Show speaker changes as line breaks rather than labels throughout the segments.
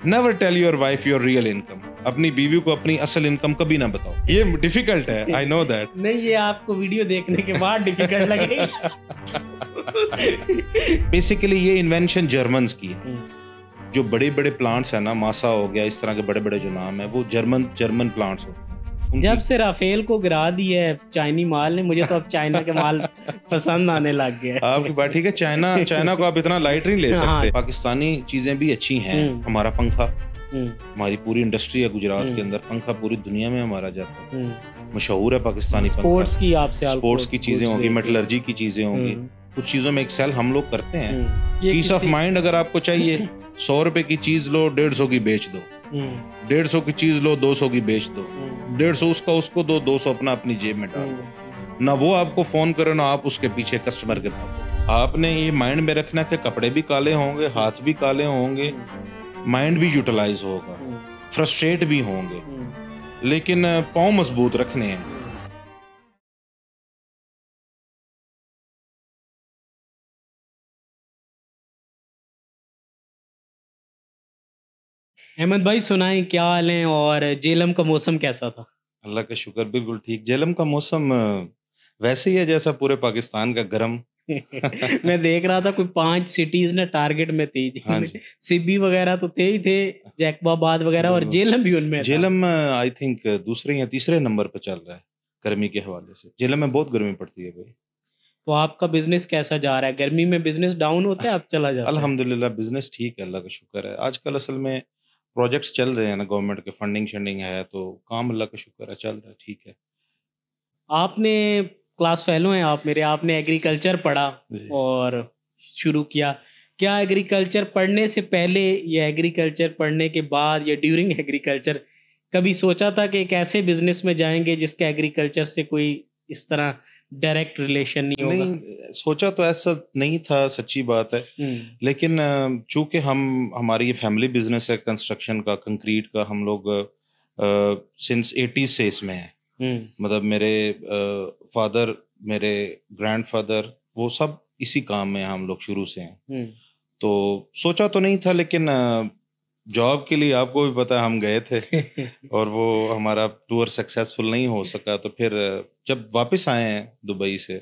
Never tell your wife your real income. अपनी बीवी को अपनी असल इनकम कभी ना बताओ। ये डिफिकल्ट है, आई नो दैट।
नहीं, ये आपको वीडियो देखने के बाद डिफिकल्ट लगेगा।
बेसिकली ये इन्वेंशन जर्मन्स की है। जो बड़े बड़े प्लांट्स है ना, मासा हो गया, इस तरह के बड़े बड़े जो नाम है, वो जर्मन प्लांट्स होते हैं।
जब से राफेल को गिरा दिया है चाइनी माल ने, मुझे तो अब चाइना के माल पसंद आने लग गया है।
आपकी बात ठीक है। चाइना को आप इतना लाइट नहीं ले सकते।
हाँ।
पाकिस्तानी चीजें भी अच्छी हैं। हमारा पंखा, हमारी पूरी इंडस्ट्री है गुजरात के अंदर। पंखा पूरी दुनिया में हमारा जाता है, मशहूर है पाकिस्तानी पंखा।
स्पोर्ट्स की आपसे
स्पोर्ट्स की चीजें होंगी, मेटलर्जी की चीजें होंगी, कुछ चीजों में एक्सेल हम लोग करते हैं। पीस ऑफ माइंड अगर आपको चाहिए, 100 रुपए की चीज लो, 150 की बेच दो। 150 की चीज लो, 200 की बेच दो। 150 उसका उसको दो, 200 अपना अपनी जेब में डाल दो। ना वो आपको फोन करे ना आप उसके पीछे कस्टमर के भागो। आपने ये माइंड में रखना कि कपड़े भी काले होंगे, हाथ भी काले होंगे, माइंड भी यूटिलाइज होगा, फ्रस्ट्रेट भी होंगे, लेकिन पाँव मजबूत रखने हैं।
अहमद भाई सुनाएं, क्या हाल है? और जेलम का मौसम कैसा था?
अल्लाह का शुक्र, बिल्कुल ठीक। जेलम का मौसम वैसे ही है जैसा पूरे पाकिस्तान का गर्म।
मैं देख रहा था कोई 5 सिटीज ने टारगेट में थी।
हाँ
सिब्बी वगैरह तो थे ही थे, जैकबाबाद वगैरह, और जेलम भी उनमें।
जेलम आई थिंक दूसरे या तीसरे नंबर पर चल रहा है गर्मी के हवाले से। जेलम में बहुत गर्मी पड़ती है भाई।
तो आपका बिजनेस कैसा जा रहा है? गर्मी में बिजनेस डाउन होता है, अब चला जाता है?
अल्हम्दुलिल्लाह बिजनेस ठीक है, अल्लाह का शुक्र है। आजकल असल में प्रोजेक्ट्स चल रहे हैं ना, गवर्नमेंट के फंडिंग शंडिंग है, तो काम अल्लाह का शुक्र है चल रहा है, ठीक है।
आपने क्लास फेलो हैं आप मेरे, आपने एग्रीकल्चर पढ़ा और शुरू किया। क्या एग्रीकल्चर पढ़ने से पहले या एग्रीकल्चर पढ़ने के बाद या ड्यूरिंग एग्रीकल्चर कभी सोचा था कि एक ऐसे बिजनेस में जाएंगे जिसका एग्रीकल्चर से कोई इस तरह डायरेक्ट रिलेशन नहीं होगा?
नहीं, सोचा तो ऐसा नहीं था, सच्ची बात है। लेकिन चूंकि हमारी ये फैमिली बिजनेस है कंस्ट्रक्शन का, कंक्रीट का, हम लोग सिंस 80s से इसमें है। मतलब मेरे फादर, मेरे ग्रैंडफादर, वो सब इसी काम में हम लोग शुरू से हैं। तो सोचा तो नहीं था, लेकिन जॉब के लिए आपको भी पता है हम गए थे और वो हमारा टूर सक्सेसफुल नहीं हो सका। तो फिर जब वापस आए हैं दुबई से,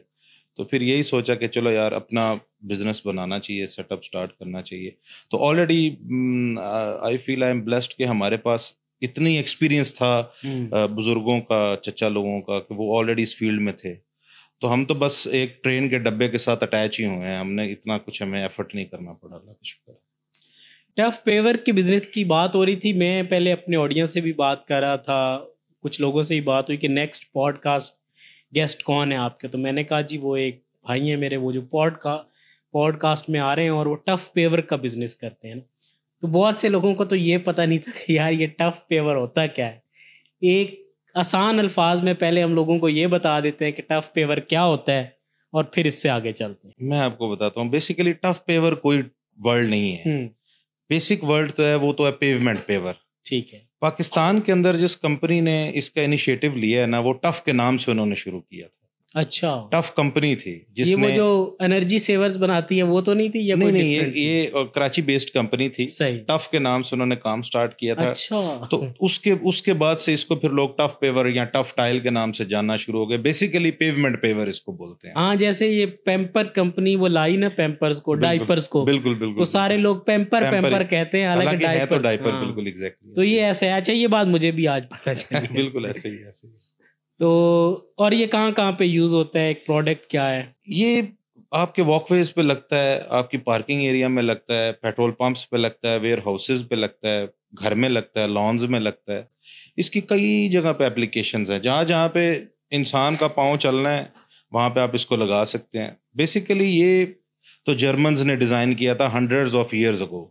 तो फिर यही सोचा कि चलो यार अपना बिजनेस बनाना चाहिए, सेटअप स्टार्ट करना चाहिए। तो already I feel I am blessed कि हमारे पास इतनी एक्सपीरियंस था बुजुर्गों का, चचा लोगों का, कि वो ऑलरेडी इस फील्ड में थे। तो हम तो बस एक ट्रेन के डब्बे के साथ अटैच ही हुए हैं, हमने इतना कुछ हमें एफर्ट नहीं करना पड़ा, अल्लाह का शुक्र है।
टफ पेवर के बिजनेस की बात हो रही थी, मैं पहले अपने ऑडियंस से भी बात कर रहा था, कुछ लोगों से भी बात हुई कि नेक्स्ट पॉडकास्ट गेस्ट कौन है आपके। तो मैंने कहा जी वो एक भाई हैं मेरे, वो जो पॉडकास्ट में आ रहे हैं और वो टफ पेवर का बिजनेस करते हैं ना। तो बहुत से लोगों को तो ये पता नहीं था कि यार ये टफ पेवर होता क्या है। एक आसान अल्फाज में पहले हम लोगों को ये बता देते हैं कि टफ पेवर क्या होता है और फिर इससे आगे चलते हैं।
मैं आपको बताता हूँ, बेसिकली टफ पेवर कोई वर्ड नहीं है। बेसिक वर्ड तो है, वो तो है पेवमेंट पेवर।
ठीक है।
पाकिस्तान के अंदर जिस कंपनी ने इसका इनिशिएटिव लिया है ना, वो टफ के नाम से उन्होंने शुरू किया था।
अच्छा,
टफ कंपनी थी जिसने,
ये वो जो एनर्जी सेवर्स बनाती है वो तो नहीं थी? या
नहीं, ये कराची बेस्ड कंपनी थी।
सही।
टफ के नाम से उन्होंने काम स्टार्ट किया था।
अच्छा।
तो उसके बाद से इसको फिर लोग टफ पेवर या टफ टाइल के नाम से जानना शुरू हो गए। बेसिकली पेवमेंट पेवर इसको बोलते हैं।
हाँ, जैसे ये पेम्पर कंपनी वो लाई ना पैम्पर्स को, डाइपर्स को,
बिल्कुल
तो सारे लोग पेम्पर कहते हैं, हालांकि
है तो डाइपर।
हाँ।
बिल्कुल एग्जैक्टली।
तो ये ऐसे है। अच्छा, ये बात मुझे भी आज पता चली।
बिल्कुल ऐसे ही।
तो और ये कहाँ पे यूज होता है, एक प्रोडक्ट क्या है?
ये आपके वॉकवेज पे लगता है, आपकी पार्किंग एरिया में लगता है, पेट्रोल पंप्स पे लगता है, वेयर हाउसेज पे लगता है, घर में लगता है, लॉन्स में लगता है। इसकी कई जगह पे एप्लीकेशंस हैं। जहाँ पे इंसान का पाँव चलना है वहाँ पे आप इसको लगा सकते हैं। बेसिकली ये तो जर्मन्स ने डिज़ाइन किया था हंड्रेड्स ऑफ ईयर्स अगो।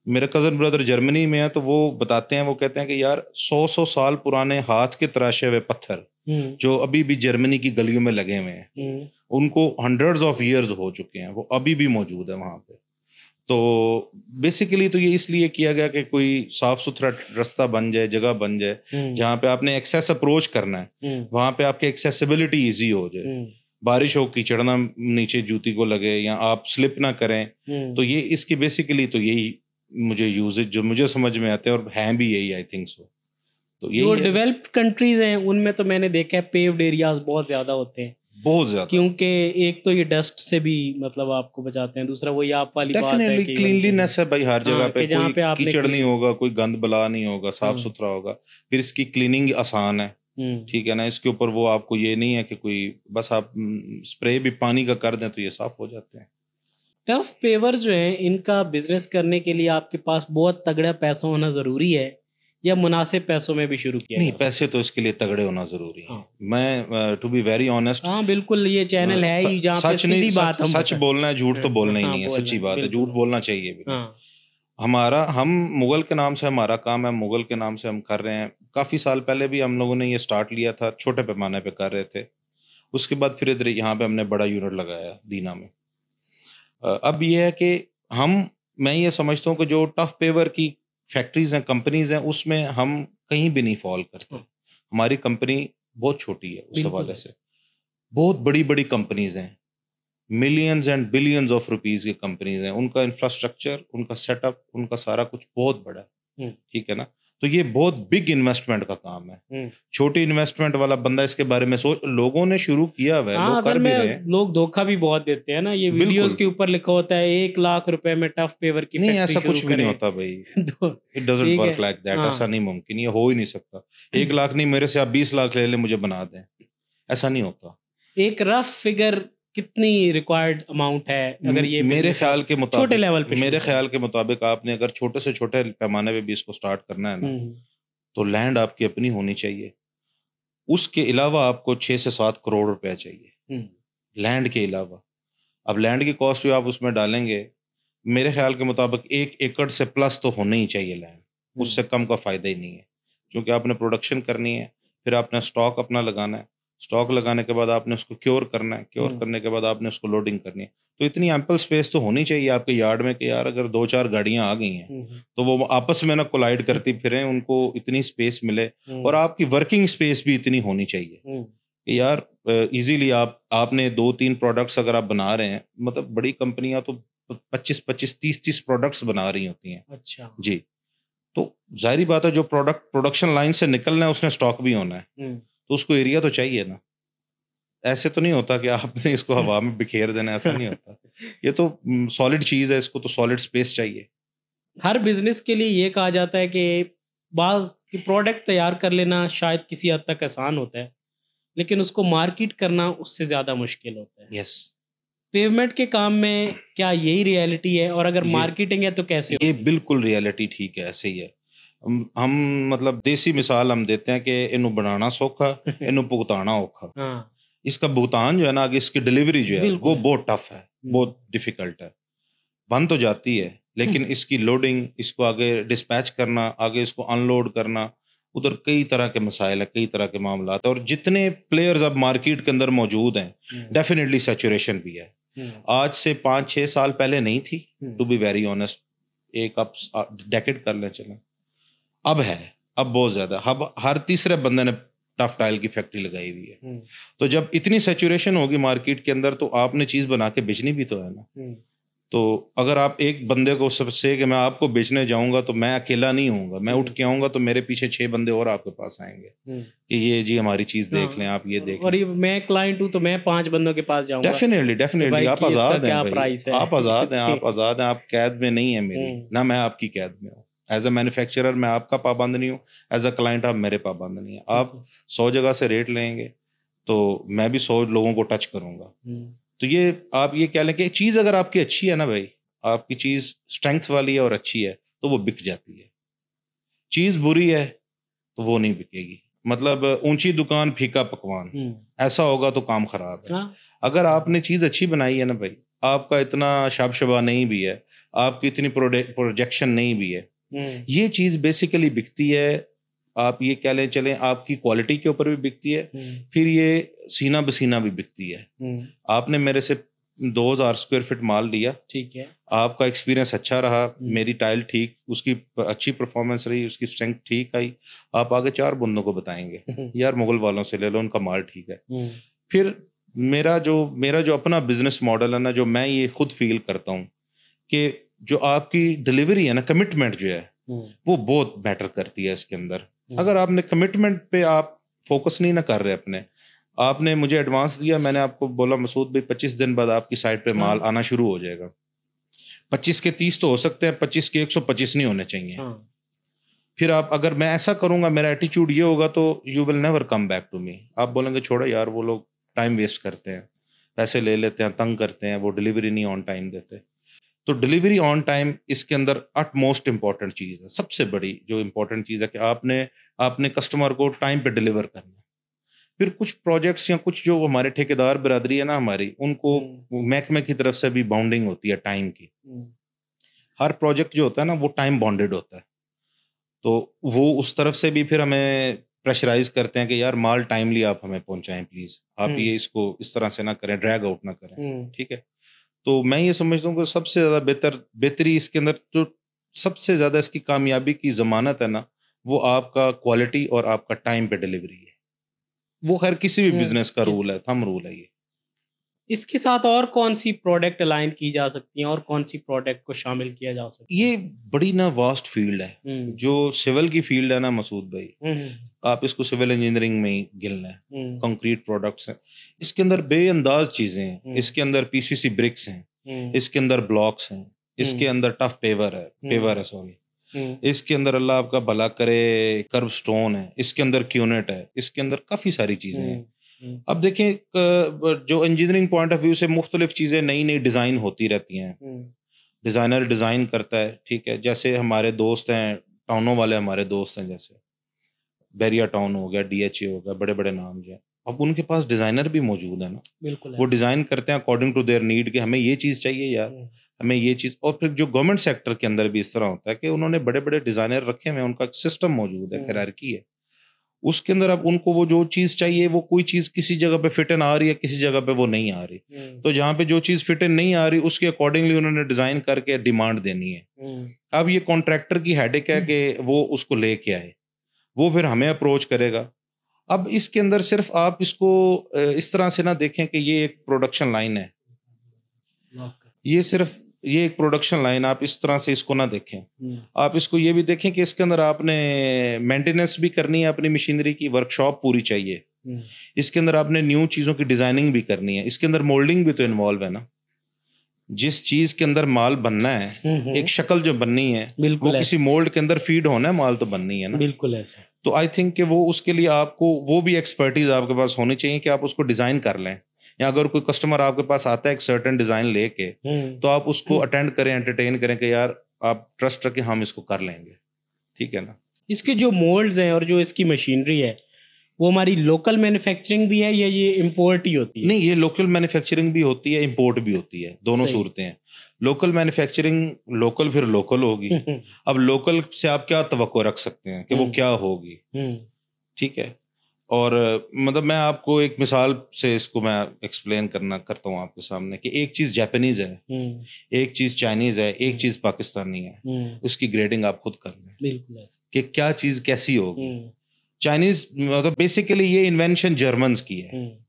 मेरे कज़न ब्रदर जर्मनी में है, तो वो बताते हैं, वो कहते हैं कि यार 100 साल पुराने हाथ के तराशे हुए पत्थर जो अभी भी जर्मनी की गलियों में लगे हुए हैं, उनको हंड्रेड्स ऑफ ईयर्स हो चुके हैं, वो अभी भी मौजूद है वहाँ पे। तो बेसिकली तो ये इसलिए किया गया कि कोई साफ सुथरा रास्ता बन जाए, जगह बन जाए, जहाँ पे आपने एक्सेस अप्रोच करना है वहाँ पे आपकी एक्सेसिबिलिटी ईजी हो जाए। बारिश हो, कीचड़ ना नीचे जूती को लगे या आप स्लिप ना करें। तो ये इसकी बेसिकली तो यही मुझे यूजेज जो मुझे समझ में आते हैं और हैं भी यही, आई थिंक सो। तो
जो
यही
डेवलप्ड कंट्रीज हैं उनमें तो मैंने देखा है पेव्ड एरियाज बहुत ज्यादा होते हैं,
बहुत ज्यादा,
क्योंकि एक तो ये डस्ट से भी मतलब आपको बचाते हैं, दूसरा वही आप वाली बात है
डेफिनेटली
कि
क्लीनलीनेस है भाई हर जगह पे,
कि जहाँ
कोई
पे आपने
कीचड़ नहीं होगा, कोई गंद बला नहीं होगा, साफ
हाँ।
सुथरा होगा, फिर इसकी क्लीनिंग आसान है, ठीक है ना। इसके ऊपर वो आपको ये नहीं है कि कोई बस आप स्प्रे भी पानी का कर दें तो ये साफ हो जाते हैं।
टफ पेवर जो है इनका बिजनेस करने के लिए आपके पास बहुत तगड़ा पैसा होना जरूरी है या मुनासिब पैसों में भी शुरू किया
नहीं,
जा सकता
पैसे तो इसके लिए तगड़े होना जरूरी है।
हाँ।
मैं टू बी वेरी ऑनेस्ट,
हाँ बिल्कुल, ये चैनल है ही जहाँ पे
सच नहीं,
सीधी बात हम
सच बोलना है, झूठ तो बोलना ही
हाँ,
नहीं है,
बोलना
सच्ची
है,
बात है,
बिल्कुल।
झूठ बोलना चाहिए भी नहीं।
हाँ
हम मुगल के नाम से हमारा काम है, मुगल के नाम से हम कर रहे हैं। काफी साल पहले भी हम लोगों ने ये स्टार्ट लिया था, छोटे पैमाने पे कर रहे थे, उसके बाद फिर इधर यहाँ पे हमने बड़ा यूनिट लगाया दीना में। अब ये है कि मैं ये समझता हूँ कि जो टफ पेवर की फैक्ट्रीज हैं, कंपनीज हैं, उसमें हम कहीं भी नहीं फॉल करते। हमारी कंपनी बहुत छोटी है उस हवाले से, बहुत बड़ी बड़ी कंपनीज हैं, millions and billions of rupees की कंपनीज हैं, उनका इंफ्रास्ट्रक्चर, उनका सेटअप, उनका सारा कुछ बहुत बड़ा है, ठीक है ना। तो ये बहुत बिग इन्वेस्टमेंट का काम है। छोटी इन्वेस्टमेंट वाला बंदा इसके बारे में सोच, लोगों ने शुरू किया हुआ है, लोग कर भी रहे हैं।
लोग धोखा भी बहुत देते हैं ना, ये वीडियोस के ऊपर लिखा होता है 1 लाख रुपए में टफ पेवर की
नहीं,
फैक्ट्री
ऐसा कुछ भी नहीं होता भाई, it doesn't work like that, ऐसा नहीं मुमकिन, ये हो ही नहीं सकता। 1 लाख नहीं, मेरे से आप 20 लाख ले ले, मुझे बना दें, ऐसा नहीं होता।
एक रफ फिगर कितनी रिक्वायर्ड अमाउंट है अगर ये
मेरे ख्याल के मुताबिक,
छोटे लेवल पे,
मेरे ख्याल के मुताबिक आपने अगर छोटे से छोटे पैमाने पे भी इसको स्टार्ट करना है ना, तो लैंड आपकी अपनी होनी चाहिए। उसके अलावा आपको 6 से 7 करोड़ रुपया चाहिए लैंड के अलावा। अब लैंड की कॉस्ट भी आप उसमें डालेंगे, मेरे ख्याल के मुताबिक 1 एकड़ से प्लस तो होना ही चाहिए लैंड, उससे कम का फायदा ही नहीं है। क्योंकि आपने प्रोडक्शन करनी है, फिर आपने स्टॉक अपना लगाना है, स्टॉक लगाने के बाद आपने उसको क्योर करना है, क्योर करने के बाद आपने उसको लोडिंग करनी है। तो इतनी एम्पल स्पेस तो होनी चाहिए आपके यार्ड में कि यार अगर 2-4 गाड़ियां आ गई हैं तो वो आपस में ना कोलाइड करती फिरें, उनको इतनी स्पेस मिले, और आपकी वर्किंग स्पेस भी इतनी होनी चाहिए कि यार इजीली आपने 2-3 प्रोडक्ट्स अगर आप बना रहे हैं, मतलब बड़ी कंपनियां तो 25-25, 30-30 प्रोडक्ट्स बना रही होती हैं।
अच्छा
जी, तो जाहिर बात है जो प्रोडक्ट प्रोडक्शन लाइन से निकलना है उसने स्टॉक भी होना है, तो उसको एरिया तो चाहिए ना। ऐसे तो नहीं होता कि आपने इसको हवा में बिखेर देना, ऐसा नहीं होता। ये तो सॉलिड चीज है, इसको तो सॉलिड स्पेस चाहिए।
हर बिजनेस के लिए ये कहा जाता है कि बाज की प्रोडक्ट तैयार कर लेना शायद किसी हद तक आसान होता है, लेकिन उसको मार्केट करना उससे ज्यादा मुश्किल होता है।
यस,
पेवमेंट के काम में क्या यही रियलिटी है, और अगर मार्केटिंग है तो कैसे?
ये बिल्कुल रियलिटी ठीक है, ऐसे ही है। हम मतलब देसी मिसाल हम देते हैं कि इन्हों बनाना सौखा, इन्हों भुगताना औखा।
हाँ।
इसका भुगतान जो है ना, आगे इसकी डिलीवरी जो है वो बहुत टफ है, बहुत डिफिकल्ट है। बन तो जाती है, लेकिन इसकी लोडिंग, इसको आगे डिस्पैच करना, आगे इसको अनलोड करना, उधर कई तरह के मसाइल है, कई तरह के मामला है। और जितने प्लेयर्स अब मार्केट के अंदर मौजूद हैं, डेफिनेटली सैचुरेशन भी है। आज से 5-6 साल पहले नहीं थी, टू बी वेरी ऑनेस्ट, एक अब डेकेड कर ले चलें, अब है, अब बहुत ज्यादा। अब हर तीसरे बंदे ने टफ टाइल की फैक्ट्री लगाई हुई है। तो जब इतनी सैचुरेशन होगी मार्केट के अंदर, तो आपने चीज बना के बेचनी भी तो है ना। तो अगर आप एक बंदे को सबसे कि मैं आपको बेचने जाऊंगा तो मैं अकेला नहीं होऊंगा, मैं उठ के आऊंगा तो मेरे पीछे 6 बंदे और आपके पास आएंगे कि ये जी हमारी चीज देख लें, आप ये देख लें।
और ये मैं क्लाइंट हूँ तो मैं 5 बंदों के पास जाऊंगा।
डेफिनेटली आप आजाद हैं भाई, आप आजाद हैं, आप आजाद हैं, आप कैद में नहीं है मेरी, ना मैं आपकी कैद में हूँ। एज अ मैन्युफैक्चरर मैं आपका पाबंद नहीं हूँ, एज अ क्लाइंट आप मेरे पाबंद नहीं है। आप 100 जगह से रेट लेंगे तो मैं भी 100 लोगों को टच करूंगा। तो ये आप ये कह लें कि चीज अगर आपकी अच्छी है ना भाई, आपकी चीज स्ट्रेंथ वाली है और अच्छी है, तो वो बिक जाती है। चीज बुरी है तो वो नहीं बिकेगी। मतलब ऊंची दुकान फीका पकवान, ऐसा होगा तो काम खराब है। अगर आपने चीज अच्छी बनाई है ना भाई, आपका इतना शाबशबा नहीं भी है, आपकी इतनी प्रोजेक्शन नहीं भी है, ये चीज बेसिकली बिकती है। आप ये कह लें चलें, आपकी क्वालिटी के ऊपर भी बिकती है, फिर ये सीना बसीना भी बिकती है। आपने मेरे से 2000 स्क्वायर फीट माल लिया, ठीक है, आपका एक्सपीरियंस अच्छा रहा, मेरी टाइल ठीक, उसकी अच्छी परफॉर्मेंस रही, उसकी स्ट्रेंथ ठीक आई, आप आगे 4 बंदों को बताएंगे यार मुगल वालों से ले लो, उनका माल ठीक है। फिर मेरा जो अपना बिजनेस मॉडल है ना, जो मैं ये खुद फील करता हूँ कि जो आपकी डिलीवरी है ना, कमिटमेंट जो है वो बहुत मैटर करती है इसके अंदर। अगर आपने कमिटमेंट पे आप फोकस नहीं ना कर रहे अपने, आपने मुझे एडवांस दिया, मैंने आपको बोला मसूद भाई 25 दिन बाद आपकी साइट पे माल आना शुरू हो जाएगा, 25 के 30 तो हो सकते हैं, 25 के 125 नहीं होने चाहिए। फिर आप, अगर मैं ऐसा करूंगा, मेरा एटीट्यूड ये होगा, तो you will never come back to me. आप बोलेंगे छोड़ो यार, वो लोग टाइम वेस्ट करते हैं, पैसे ले लेते हैं, तंग करते हैं, वो डिलीवरी नहीं ऑन टाइम देते। तो डिलीवरी ऑन टाइम इसके अंदर अटमोस्ट इंपॉर्टेंट चीज़ है, सबसे बड़ी जो इंपॉर्टेंट चीज़ है कि आपने कस्टमर को टाइम पे डिलीवर करना। फिर कुछ प्रोजेक्ट्स या कुछ जो हमारे ठेकेदार बिरादरी है ना हमारी, उनको महकमे की तरफ से भी बाउंडिंग होती है टाइम की। हर प्रोजेक्ट जो होता है ना वो टाइम बाउंडेड होता है, तो वो उस तरफ से भी फिर हमें प्रेशराइज करते हैं कि यार माल टाइमली आप हमें पहुंचाएं प्लीज, आप ये इसको इस तरह से ना करें, ड्रैग आउट ना करें, ठीक है। तो मैं ये समझता हूँ कि सबसे ज्यादा बेहतरी इसके अंदर, जो सबसे ज्यादा इसकी कामयाबी की जमानत है ना, वो आपका क्वालिटी और आपका टाइम पे डिलीवरी है। वो हर किसी भी बिजनेस का रूल है, थंब रूल है ये।
इसके साथ और कौन सी प्रोडक्ट अलाइन की जा सकती है और कौन सी प्रोडक्ट को शामिल किया जा सकता है?
ये बड़ी ना वास्ट फील्ड है, जो सिविल की फील्ड है ना मसूद भाई, आप इसको सिविल इंजीनियरिंग में ही गिनना है। कंक्रीट प्रोडक्ट्स हैं इसके अंदर, बेअंदाज चीजें हैं इसके अंदर, पीसीसी ब्रिक्स हैं इसके अंदर, ब्लॉक्स हैं इसके अंदर, टफ पेवर है सॉरी, इसके अंदर अल्लाह आपका भला करे कर्व स्टोन है इसके अंदर, क्यूनेट है इसके अंदर, काफी सारी चीजें हैं। अब देखें, जो इंजीनियरिंग पॉइंट ऑफ व्यू से मुख्तलिफ चीजें नई नई डिजाइन होती रहती हैं, डिजाइनर डिजाइन करता है, ठीक है। जैसे हमारे दोस्त हैं टाउनों वाले, हमारे दोस्त हैं, जैसे बैरिया टाउन हो गया, डीएचए हो गया, बड़े बड़े नाम जो है, अब उनके पास डिजाइनर भी मौजूद है ना, बिल्कुल वो डिजाइन करते हैं अकॉर्डिंग टू देयर नीड, कि हमें ये चीज चाहिए यार, हमें ये चीज। और फिर जो गवर्नमेंट सेक्टर के अंदर भी इस तरह होता है कि उन्होंने बड़े बड़े डिजाइनर रखे हुए हैं, उनका सिस्टम मौजूद है, हायरार्की है, उसके अंदर अब उनको वो जो चीज चाहिए, वो कोई चीज किसी जगह पे फिट इन आ रही है, किसी जगह पे वो नहीं आ रही, तो जहाँ पे जो चीज फिट इन नहीं आ रही उसके अकॉर्डिंगली उन्होंने डिजाइन करके डिमांड देनी है। अब ये कॉन्ट्रैक्टर की हेडेक है कि वो उसको लेके आए, वो फिर हमें अप्रोच करेगा। अब इसके अंदर सिर्फ आप इसको इस तरह से ना देखें कि ये एक प्रोडक्शन लाइन है, ये एक प्रोडक्शन लाइन, आप इस तरह से इसको ना देखें। आप इसको ये भी देखें कि इसके अंदर आपने मेंटेनेंस भी करनी है अपनी मशीनरी की, वर्कशॉप पूरी चाहिए, इसके अंदर आपने न्यू चीजों की डिजाइनिंग भी करनी है, इसके अंदर मोल्डिंग भी तो इन्वॉल्व है ना। जिस चीज के अंदर माल बनना है, एक शक्ल जो बननी है, वो किसी मोल्ड के अंदर फीड होना है, माल तो बननी है ना, बिल्कुल ऐसा। तो आई थिंक कि वो उसके लिए आपको वो भी एक्सपर्टीज आपके पास होनी चाहिए कि आप उसको डिजाइन कर लें, या अगर कोई कस्टमर आपके पास आता है एक सर्टेन डिजाइन लेके, तो आप उसको अटेंड करें, एंटरटेन करें कि यार आप ट्रस्ट रखें, हम इसको कर लेंगे, ठीक है ना।
इसके जो मोल्ड्स हैं और जो इसकी मशीनरी है, वो हमारी लोकल मैन्युफैक्चरिंग भी है या ये इंपोर्ट ही होती है?
नहीं, ये लोकल मैन्युफैक्चरिंग भी होती है, इंपोर्ट भी होती है, दोनों सूरतें हैं। लोकल मैन्युफैक्चरिंग, लोकल फिर लोकल होगी। अब लोकल से आप क्या तवक्को रख सकते हैं कि वो क्या होगी, ठीक है। और मतलब मैं आपको एक मिसाल से इसको मैं एक्सप्लेन करता हूँ आपके सामने कि एक चीज जापानीज है, एक चीज चाइनीज है, एक चीज पाकिस्तानी है, उसकी ग्रेडिंग आप खुद कर लें, बिल्कुल कि क्या चीज कैसी होगी। चाइनीज मतलब बेसिकली ये इन्वेंशन जर्मन्स की है,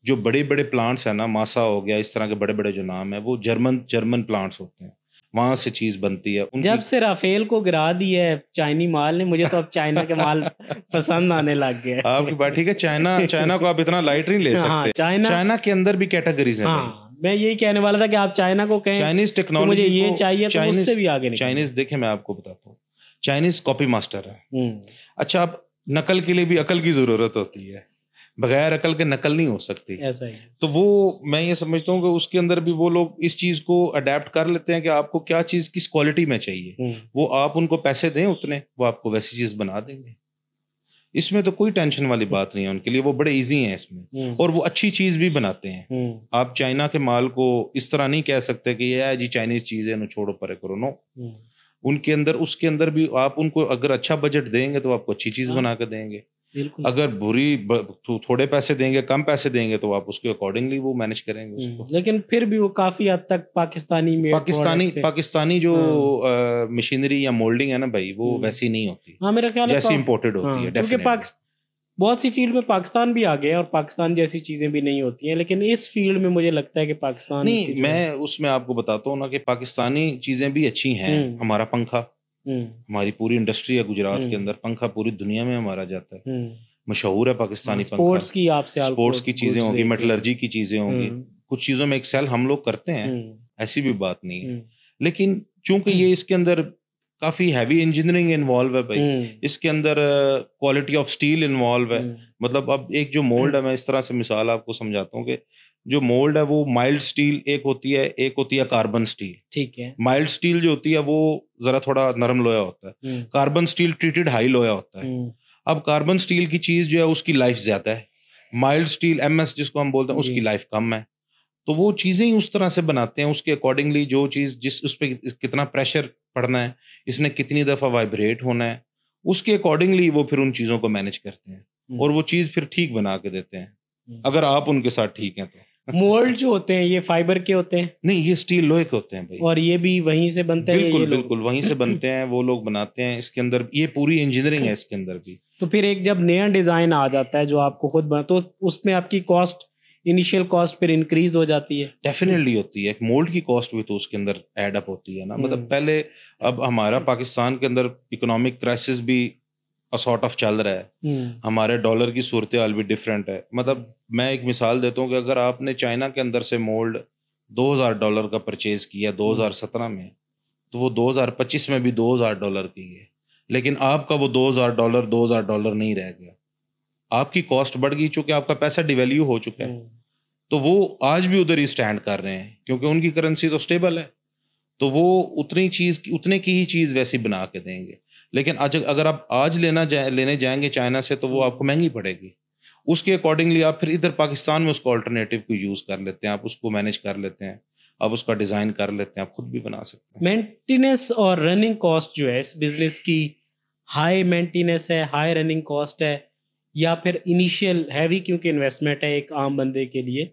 जो बड़े बड़े प्लांट्स है ना, मासा हो गया, इस तरह के बड़े बड़े जो नाम है, वो जर्मन प्लांट्स होते हैं, वहां से चीज बनती है।
जब से राफेल को गिरा दिया है चाइनी माल ने, मुझे तो अब चाइना के माल पसंद आने लग गया है।
आपकी बात ठीक है, चाइना को आप इतना लाइट नहीं ले सकते।
हाँ, चाइना के
अंदर भी कैटेगरीज हैं।
हाँ, मैं यही कहने वाला था कि आप चाइना को कहें
चाइनीज टेक्नोलॉजी,
मुझे ये चाहिए, तो उससे भी आगे नहीं।
चाइनीज देखें, मैं आपको बताता हूँ, चाइनीज कॉपी मास्टर है। अच्छा, अब नकल के लिए भी अकल की जरूरत होती है, बगैर अकल के नकल नहीं हो सकती, ऐसा ही। तो वो मैं ये समझता हूँ कि उसके अंदर भी वो लोग इस चीज को अडेप्ट कर लेते हैं कि आपको क्या चीज किस क्वालिटी में चाहिए, वो आप उनको पैसे दें उतने, वो आपको वैसी चीज बना देंगे। इसमें तो कोई टेंशन वाली बात नहीं है उनके लिए, वो बड़े इजी हैं इसमें, और वो अच्छी चीज भी बनाते हैं। आप चाइना के माल को इस तरह नहीं कह सकते कि ये जी चाइनीज चीज है, छोड़ो परे करो, नो। उनके अंदर, उसके अंदर भी आप उनको अगर अच्छा बजट देंगे तो आपको अच्छी चीज बना कर देंगे। अगर थोड़े पैसे देंगे, कम पैसे देंगे, तो आप उसके अकॉर्डिंगली वो मैनेज करेंगे उसको।
लेकिन फिर भी वो काफी हद तक
पाकिस्तानी जो मशीनरी या मोल्डिंग है ना भाई, वो वैसी नहीं होती।
हाँ, मेरा ख्याल
जैसी इंपोर्टेड होती है,
क्योंकि बहुत सी फील्ड में पाकिस्तान भी आ गया और पाकिस्तान जैसी चीजें भी नहीं होती हैं, लेकिन इस फील्ड में मुझे लगता है कि पाकिस्तान
नहीं, मैं उसमें आपको बताता हूँ ना कि पाकिस्तानी चीजें भी अच्छी हैं। हमारा पंखा, हमारी पूरी इंडस्ट्री है गुजरात के अंदर, पंखा पूरी दुनिया में हमारा जाता है, मशहूर है पाकिस्तानी पंखा।
स्पोर्ट्स की आपसे
स्पोर्ट्स की चीजें होंगी, मेटलर्जी की चीजें होंगी, कुछ चीजों में एक्सेल हम लोग करते हैं, ऐसी भी बात नहीं है। लेकिन चूंकि ये इसके अंदर काफी हैवी इंजीनियरिंग इन्वॉल्व है भाई, इसके अंदर क्वालिटी ऑफ स्टील इन्वॉल्व है। मतलब अब एक जो मोल्ड है, मैं इस तरह से मिसाल आपको समझाता हूँ कि जो मोल्ड है वो माइल्ड स्टील एक होती है कार्बन स्टील।
ठीक है।
माइल्ड स्टील जो होती है वो जरा थोड़ा नरम लोया होता है, कार्बन स्टील ट्रीटेड हाई लोया होता है। अब कार्बन स्टील की चीज जो है उसकी लाइफ ज्यादा है, माइल्ड स्टील MS जिसको हम बोलते हैं उसकी लाइफ कम है। तो वो चीजें ही उस तरह से बनाते हैं, उसके अकॉर्डिंगली जो चीज जिस उस पर कितना प्रेशर पड़ना है, इसने कितनी दफा वाइब्रेट होना है, उसके अकॉर्डिंगली वो फिर उन चीजों को मैनेज करते हैं और वो चीज फिर ठीक बना के देते हैं, अगर आप उनके साथ ठीक हैं तो।
मोल्ड जो होते हैं ये फाइबर के होते हैं?
नहीं, ये स्टील लोहे के होते हैं भाई।
और ये भी वहीं से बनते हैं?
बिल्कुल बिल्कुल वहीं से बनते हैं, वो लोग बनाते हैं। इसके अंदर ये पूरी इंजीनियरिंग है इसके अंदर भी।
तो फिर एक जब नया डिजाइन आ जाता है जो आपको खुद बना, तो उसमें आपकी कॉस्ट, इनिशियल कॉस्ट फिर इंक्रीज हो जाती है?
डेफिनेटली होती है। मोल्ड की कॉस्ट भी तो उसके अंदर ऐड अप होती है ना। मतलब पहले, अब हमारा पाकिस्तान के अंदर इकोनॉमिक क्राइसिस भी सॉर्ट ऑफ चल रहा है, हमारे डॉलर की सूरत हाल भी डिफरेंट है। मतलब मैं एक मिसाल देता हूँ कि अगर आपने चाइना के अंदर से मोल्ड $2000 का परचेज किया 2017 में, तो वो 2025 में भी $2000 की है, लेकिन आपका वो $2000 नहीं रह गया, आपकी कॉस्ट बढ़ गई चूंकि आपका पैसा डिवैल्यू हो चुका है। तो वो आज भी उधर ही स्टैंड कर रहे हैं क्योंकि उनकी करेंसी तो स्टेबल है, तो वो उतने की ही चीज वैसी बना के देंगे। लेकिन आज अगर आप आज लेने जाएंगे चाइना से तो वो आपको महंगी पड़ेगी। उसके अकॉर्डिंगली आप फिर इधर पाकिस्तान में उसको अल्टरनेटिव को यूज कर लेते हैं, आप उसको मैनेज कर लेते हैं, आप उसका डिजाइन कर लेते हैं, आप खुद भी बना सकते हैं।
मेंटेनेंस और रनिंग कॉस्ट जो है इस बिजनेस की, हाई मेंटेनेंस है, हाई रनिंग कॉस्ट है, या फिर इनिशियल हैवी क्योंकि इन्वेस्टमेंट है एक आम बंदे के लिए,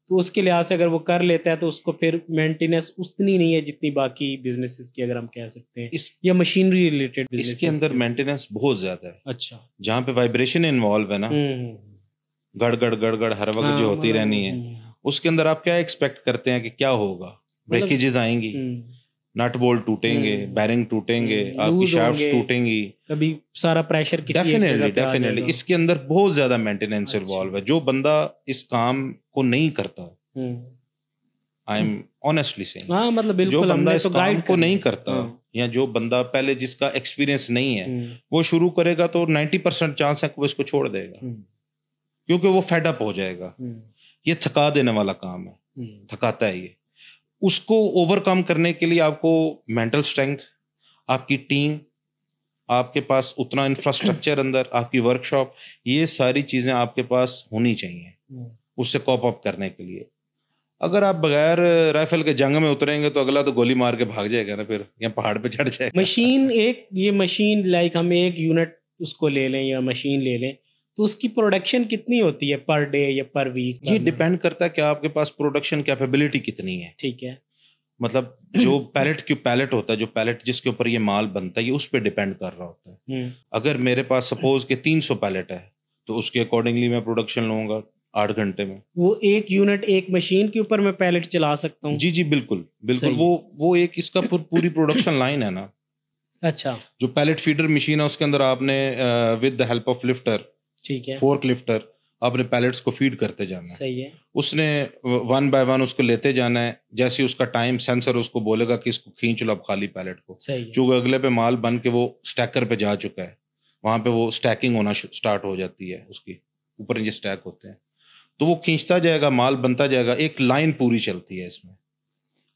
तो उसके लिहाज से अगर वो कर लेता है तो उसको फिर मेंटेनेंस उतनी नहीं है जितनी बाकी बिजनेसेस की, अगर हम कह सकते हैं, या मशीनरी रिलेटेड बिजनेस?
इसके अंदर मेंटेनेंस बहुत ज्यादा है।
अच्छा।
जहाँ पे वाइब्रेशन इन्वॉल्व है ना, गड़ हर वक्त जो होती रहनी है, उसके अंदर आप क्या एक्सपेक्ट करते हैं कि क्या होगा? ब्रेकेजेस आएंगी, नट बोल्ट टूटेंगे, बैरिंग टूटेंगे, आपकी शाफ्ट्स टूटेंगी, कभी
सारा प्रेशर किसी
डेफिनेटली इसके अंदर बहुत ज्यादा मेंटेनेंस इन्वॉल्व है। जो बंदा इस काम को नहीं करता, आई एम ऑनेस्टली सेइंग,
मतलब
जो बंदा इस काम को नहीं करता, या जो बंदा पहले जिसका एक्सपीरियंस नहीं है वो शुरू करेगा तो 90% चांस है कि वो इसको छोड़ देगा, क्योंकि वो फेड अप हो जाएगा। ये थका देने वाला काम है, थकाता है ये। उसको ओवरकम करने के लिए आपको मेंटल स्ट्रेंथ, आपकी टीम, आपके पास उतना इंफ्रास्ट्रक्चर अंदर, आपकी वर्कशॉप, ये सारी चीजें आपके पास होनी चाहिए उससे कॉप अप करने के लिए। अगर आप बगैर राइफल के जंग में उतरेंगे तो अगला तो गोली मार के भाग जाएगा ना, फिर या पहाड़ पे चढ़ जाएगा।
ये मशीन लाइक हम एक यूनिट उसको ले लें या मशीन ले लें तो उसकी प्रोडक्शन कितनी होती है पर डे या पर वीक?
ये डिपेंड करता है कि आपके पास प्रोडक्शन कैपेबिलिटी कितनी है।
ठीक है।
मतलब जो पैलेट होता है, जो पैलेट जिसके ऊपर ये माल बनता है, ये उस पर डिपेंड कर रहा होता है। अगर मेरे पास सपोज के 300 पैलेट है तो उसके अकॉर्डिंगली मैं प्रोडक्शन लूंगा 8 घंटे में।
वो एक यूनिट एक मशीन के ऊपर मैं पैलेट चला सकता हूँ?
जी बिल्कुल। वो एक इसका पूरी प्रोडक्शन लाइन है ना।
अच्छा।
जो पैलेट फीडर मशीन है उसके अंदर आपने with the help of lifter,
ठीक है,
फोर्क लिफ्टर, आपने पैलेट्स को फीड करते जाना है।
सही है।
उसने 1 बाय 1 उसको लेते जाना है। जैसे उसका टाइम सेंसर उसको बोलेगा कि इसको खींच लो अब खाली पैलेट को, जो अगले पे माल बन के वो स्टैकर पे जा चुका है, वहां पे वो स्टैकिंग होना स्टार्ट हो जाती है, उसकी ऊपर ये स्टैक होते हैं, तो वो खींचता जाएगा, माल बनता जाएगा, एक लाइन पूरी चलती है इसमें।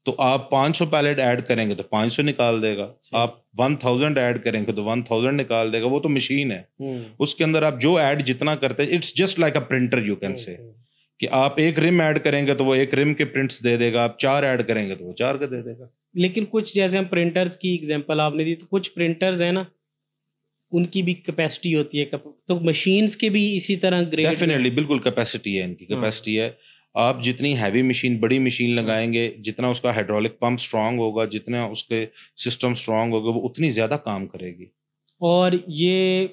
तो आप 500 पैलेट ऐड करेंगे तो 500 निकाल देगा, आप 1000 ऐड करेंगे तो 1000 निकाल देगा। वो तो मशीन है, उसके अंदर आप जो ऐड जितना करते हैं, it's just like a printer, you can say कि आप एक रिम ऐड करेंगे तो वो एक रिम के प्रिंट्स दे देगा, आप 4 ऐड करेंगे तो वो 4 के दे देगा।
लेकिन कुछ, जैसे हम प्रिंटर्स की एग्जांपल आपने दी, तो कुछ प्रिंटर्स है ना, उनकी भी कैपेसिटी होती है, तो मशीन्स के भी इसी तरह ग्रेड?
डेफिनेटली, बिल्कुल कैपेसिटी है, इनकी कैपेसिटी है। आप जितनी हैवी मशीन, बड़ी मशीन लगाएंगे, जितना उसका हाइड्रोलिक पंप स्ट्रांग होगा, जितना उसके सिस्टम स्ट्रांग होगा, वो उतनी ज्यादा काम करेगी।
और ये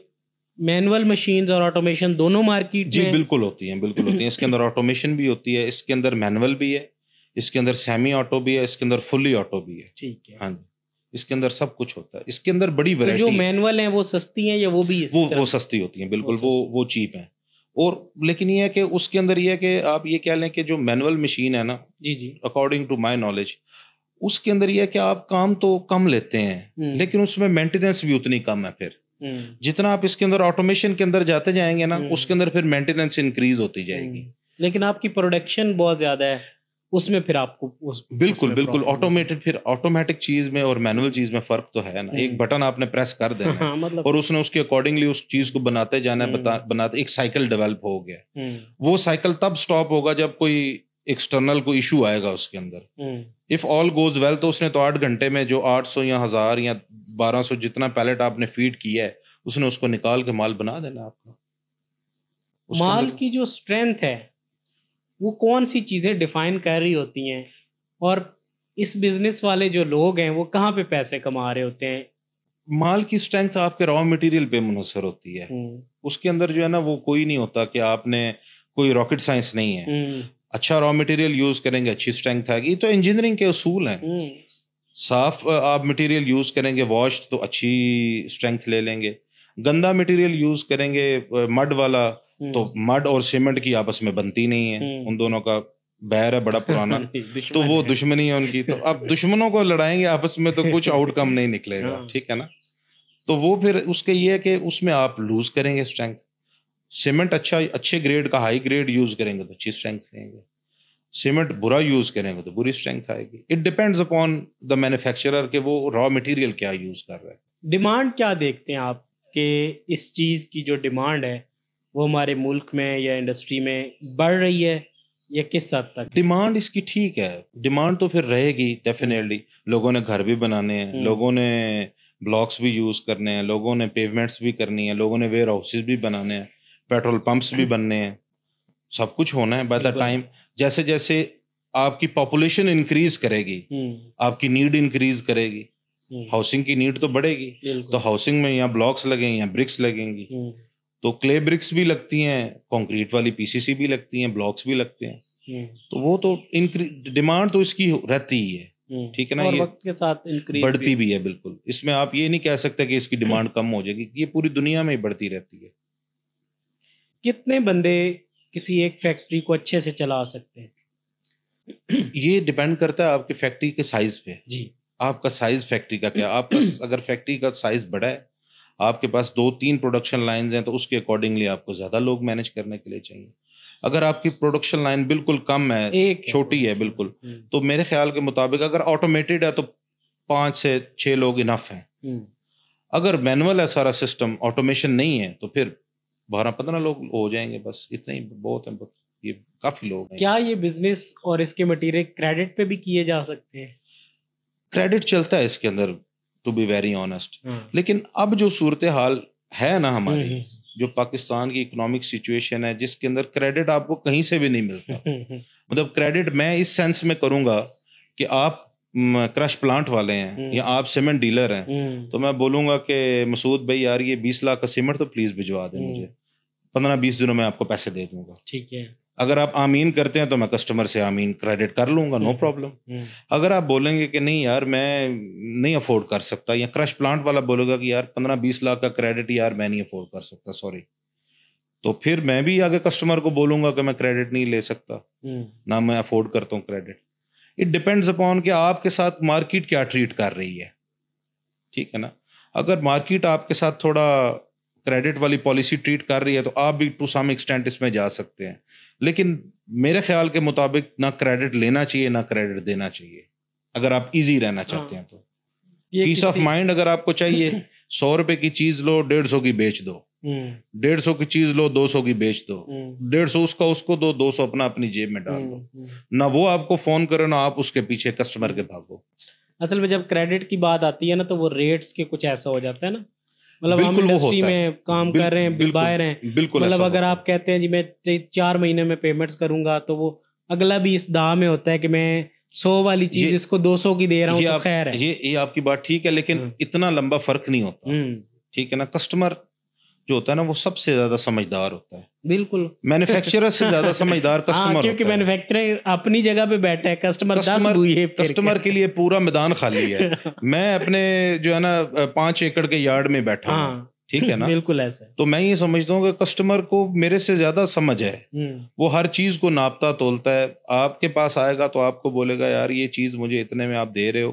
मैनुअल मशीन्स और ऑटोमेशन दोनों मार्केट
जी
में?
बिल्कुल होती हैं, बिल्कुल होती हैं। इसके अंदर ऑटोमेशन भी होती है, इसके अंदर मैनुअल भी है, इसके अंदर सेमी ऑटो भी है, इसके अंदर फुल्ली ऑटो भी है।
ठीक है।
हाँ जी, इसके अंदर सब कुछ होता है। इसके अंदर बड़ी
तो
वैरायटी
जो
है।
मैनुअल हैं वो सस्ती हैं या वो भी इस तरह?
वो सस्ती होती हैं, बिल्कुल
वो
वो चीप हैं। और लेकिन ये है कि उसके अंदर ये है कि आप ये कह लें कि जो मैनुअल मशीन है ना,
जी जी,
अकॉर्डिंग टू माय नॉलेज, उसके अंदर ये है कि आप काम तो कम लेते हैं लेकिन उसमें मेंटेनेंस भी उतनी कम है। फिर जितना आप इसके अंदर ऑटोमेशन के अंदर जाते जाएंगे ना, उसके अंदर फिर मेंटेनेंस इंक्रीज होती जाएगी।
लेकिन आपकी प्रोडक्शन बहुत ज्यादा है, उसमें फिर आपको
बिल्कुल बिल्कुल ऑटोमेटेड, फिर ऑटोमेटिक चीज में और मैनुअल चीज में फर्क तो है ना। एक बटन आपने प्रेस कर देना है
मतलब
और उसने उसके अकॉर्डिंगली उस चीज को बनाते जाना है, बनाते एक साइकिल डेवलप हो गया। वो साइकिल तब स्टॉप होगा जब कोई एक्सटर्नल कोई इशू आएगा उसके अंदर। इफ ऑल गोज वेल तो उसने तो 8 घंटे में जो 800 या 1000 या 1200 जितना पैलेट आपने फीड किया है, उसने उसको निकाल के माल बना देना आपका।
माल की जो स्ट्रेंथ है वो कौन सी चीजें डिफाइन कर रही होती हैं, और इस बिजनेस वाले जो लोग हैं वो कहाँ पे पैसे कमा रहे होते हैं?
माल की स्ट्रेंथ आपके रॉ मटेरियल पे मुनहसर होती है। उसके अंदर जो है ना वो कोई नहीं होता कि आपने कोई रॉकेट साइंस नहीं है। अच्छा रॉ मटेरियल यूज करेंगे, अच्छी स्ट्रेंथ आएगी। तो इंजीनियरिंग के उसूल हैं। साफ आप मटेरियल यूज करेंगे वॉश तो अच्छी स्ट्रेंथ ले लेंगे। गंदा मटेरियल यूज करेंगे मड वाला तो मड और सीमेंट की आपस में बनती नहीं है। उन दोनों का बैर है बड़ा पुराना तो वो दुश्मनी है उनकी। तो अब दुश्मनों को लड़ाएंगे आपस में तो कुछ आउटकम नहीं निकलेगा, ठीक है ना। तो वो फिर उसके ये है कि उसमें आप लूज करेंगे स्ट्रेंथ। सीमेंट अच्छे ग्रेड का हाई ग्रेड यूज करेंगे तो अच्छी स्ट्रेंथ लेंगे। सीमेंट बुरा यूज करेंगे तो बुरी स्ट्रेंथ आएगी। It depends upon the manufacturer के वो रॉ मटेरियल क्या यूज कर रहा है।
डिमांड क्या देखते हैं आप कि इस चीज की जो डिमांड है वो हमारे मुल्क में या इंडस्ट्री में बढ़ रही है या किस हद तक?
डिमांड इसकी ठीक है, डिमांड तो फिर रहेगी डेफिनेटली। लोगों ने घर भी बनाने हैं, लोगों ने ब्लॉक्स भी यूज करने हैं, लोगों ने पेवमेंट्स भी करनी है, लोगों ने वेयर हाउसेज भी बनाने हैं, पेट्रोल पंप्स भी बनने हैं, सब कुछ होना है। बाय द टाइम जैसे जैसे आपकी पॉपुलेशन इंक्रीज करेगी, आपकी नीड इंक्रीज करेगी, हाउसिंग की नीड तो बढ़ेगी। तो हाउसिंग में यहाँ ब्लॉक्स लगेंगे, यहाँ ब्रिक्स लगेंगी, तो क्ले ब्रिक्स भी लगती हैं, कंक्रीट वाली पीसीसी भी लगती हैं, ब्लॉक्स भी लगते हैं। तो वो तो डिमांड तो इसकी रहती ही है, ठीक है ना।
और
ये
वक्त के साथ इंक्रीज
बढ़ती भी है बिल्कुल। इसमें आप ये नहीं कह सकते कि इसकी डिमांड कम हो जाएगी, ये पूरी दुनिया में ही बढ़ती रहती है।
कितने बंदे किसी एक फैक्ट्री को अच्छे से चला सकते हैं?
ये डिपेंड करता है आपकी फैक्ट्री के साइज पे।
जी,
आपका साइज फैक्ट्री का क्या, आपका अगर फैक्ट्री का साइज बड़ा है, आपके पास 2-3 प्रोडक्शन लाइंस हैं, तो उसके अकॉर्डिंगली आपको ज्यादा लोग मैनेज करने के लिए चाहिए। अगर आपकी प्रोडक्शन लाइन बिल्कुल कम है, छोटी है बिल्कुल, तो मेरे ख्याल के मुताबिक अगर ऑटोमेटेड है तो 5 से 6 लोग इनफ हैं। अगर मैनुअल है सारा सिस्टम, ऑटोमेशन नहीं है, तो फिर 12-15 लोग हो जाएंगे, बस इतना ही बहुत है। ये काफी लोग हैं।
क्या ये बिजनेस और इसके मटेरियल क्रेडिट पे भी किए जा सकते हैं?
क्रेडिट चलता है इसके अंदर, टू बी वेरी ऑनेस्ट। लेकिन अब जो सूरत हाल है ना हमारी, जो पाकिस्तान की इकोनॉमिक सिचुएशन है, जिसके अंदर क्रेडिट आपको कहीं से भी नहीं मिलता। मतलब क्रेडिट मैं इस सेंस में करूंगा कि आप क्रश प्लांट वाले हैं या आप सीमेंट डीलर हैं, तो मैं बोलूंगा कि मसूद भाई यार ये 20 लाख का सीमेंट तो प्लीज भिजवा दें मुझे, 15-20 दिनों में आपको पैसे दे दूंगा।
ठीक है।
अगर आप आमीन करते हैं तो मैं कस्टमर से आमीन क्रेडिट कर लूंगा, नो प्रॉब्लम। अगर आप बोलेंगे कि नहीं यार मैं नहीं अफोर्ड कर सकता, या क्रश प्लांट वाला बोलेगा कि यार 15-20 लाख का क्रेडिट यार मैं नहीं अफोर्ड कर सकता, सॉरी, तो फिर मैं भी आगे कस्टमर को बोलूंगा कि मैं क्रेडिट नहीं ले सकता, ना मैं अफोर्ड करता हूँ क्रेडिट। इट डिपेंड्स अपॉन कि आपके साथ मार्केट क्या ट्रीट कर रही है, ठीक है ना। अगर मार्केट आपके साथ थोड़ा क्रेडिट वाली पॉलिसी ट्रीट कर रही है तो आप भी टू सम एक्सटेंट इसमें जा सकते हैं। लेकिन मेरे ख्याल के मुताबिक ना क्रेडिट लेना चाहिए ना क्रेडिट देना चाहिए, अगर आप इजी रहना चाहते हैं तो। पीस ऑफ माइंड अगर आपको चाहिए, 100 रुपए की चीज लो 150 की बेच दो, 150 की चीज लो 200 की बेच दो, 150 उसका उसको दो, 200 अपनी जेब में डाल दो। ना वो आपको फोन करे ना आप उसके पीछे कस्टमर के भागो।
असल में जब क्रेडिट की बात आती है ना, तो वो रेट्स के कुछ ऐसा हो जाता है ना, मतलब हम इंडस्ट्री में काम कर रहे हैं, बायर हैं,
बिल्कुल।
मतलब अगर आप कहते हैं जी मैं 4 महीने में पेमेंट्स करूंगा, तो वो अगला भी इस दाव में होता है कि मैं 100 वाली चीज इसको 200 की दे रहा हूँ, तो खैर है।
ये आपकी बात ठीक है, लेकिन इतना लंबा फर्क नहीं होता, ठीक है ना। कस्टमर जो होता है ना वो सबसे ज्यादा समझदार होता है।
बिल्कुल,
मैन्युफैक्चरर से ज्यादा समझदार कस्टमर
क्योंकि
होता है।
मैन्युफैक्चरर अपनी जगह पे बैठा है, कस्टमर
के लिए पूरा मैदान खाली है। मैं अपने जो है ना 5 एकड़ के यार्ड में बैठा हूँ, ठीक है ना।
बिल्कुल ऐसा है।
तो मैं ये समझता हूँ कि कस्टमर को मेरे से ज्यादा समझ है, वो हर चीज को नापता तोलता है। आपके पास आएगा तो आपको बोलेगा यार ये चीज मुझे इतने में आप दे रहे हो,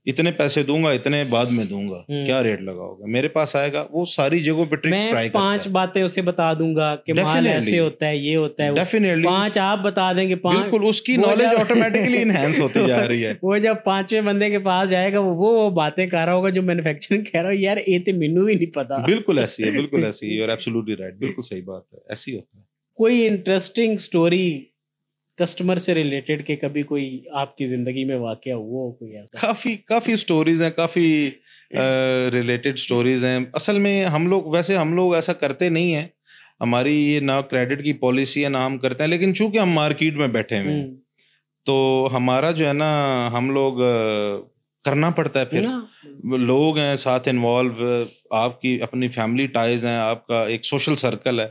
इतने पैसे दूंगा, इतने बाद में दूंगा, क्या रेट लगाओगे। मेरे पास आएगा, वो सारी जगहों पे ट्रिक्स ट्राई करता है।
5 बातें उसे बता दूंगा कि माल ऐसे होता है, ये होता है,
डेफिनेटली
5 आप बता देंगे, 5
बिल्कुल उसकी नॉलेज ऑटोमेटिकली इनहैंस होती जा रही है।
वो जब 5वें बंदे के पास जाएगा वो बातें कर रहा होगा जो मैन्युफैक्चरिंग कह रहा हो, यार ये तो मेनू भी नहीं पता।
बिल्कुल ऐसी है, बिल्कुल ऐसी है, यू आर एब्सोल्युटली राइट, बिल्कुल सही बात है, ऐसी होता है।
कोई इंटरेस्टिंग स्टोरी कस्टमर से रिलेटेड के कभी कोई आपकी जिंदगी में वाकया हुआ हो कोई ऐसा?
काफी स्टोरीज हैं, काफी रिलेटेड स्टोरीज हैं। असल में हम लोग ऐसा करते नहीं है, हमारी ये ना क्रेडिट की पॉलिसी है ना हम करते हैं, लेकिन चूंकि हम मार्केट में बैठे हुए हैं तो हमारा जो है ना हम लोग करना पड़ता है। फिर लोग हैं साथ इन्वॉल्व, आपकी अपनी फैमिली टाइज हैं, आपका एक सोशल सर्कल है,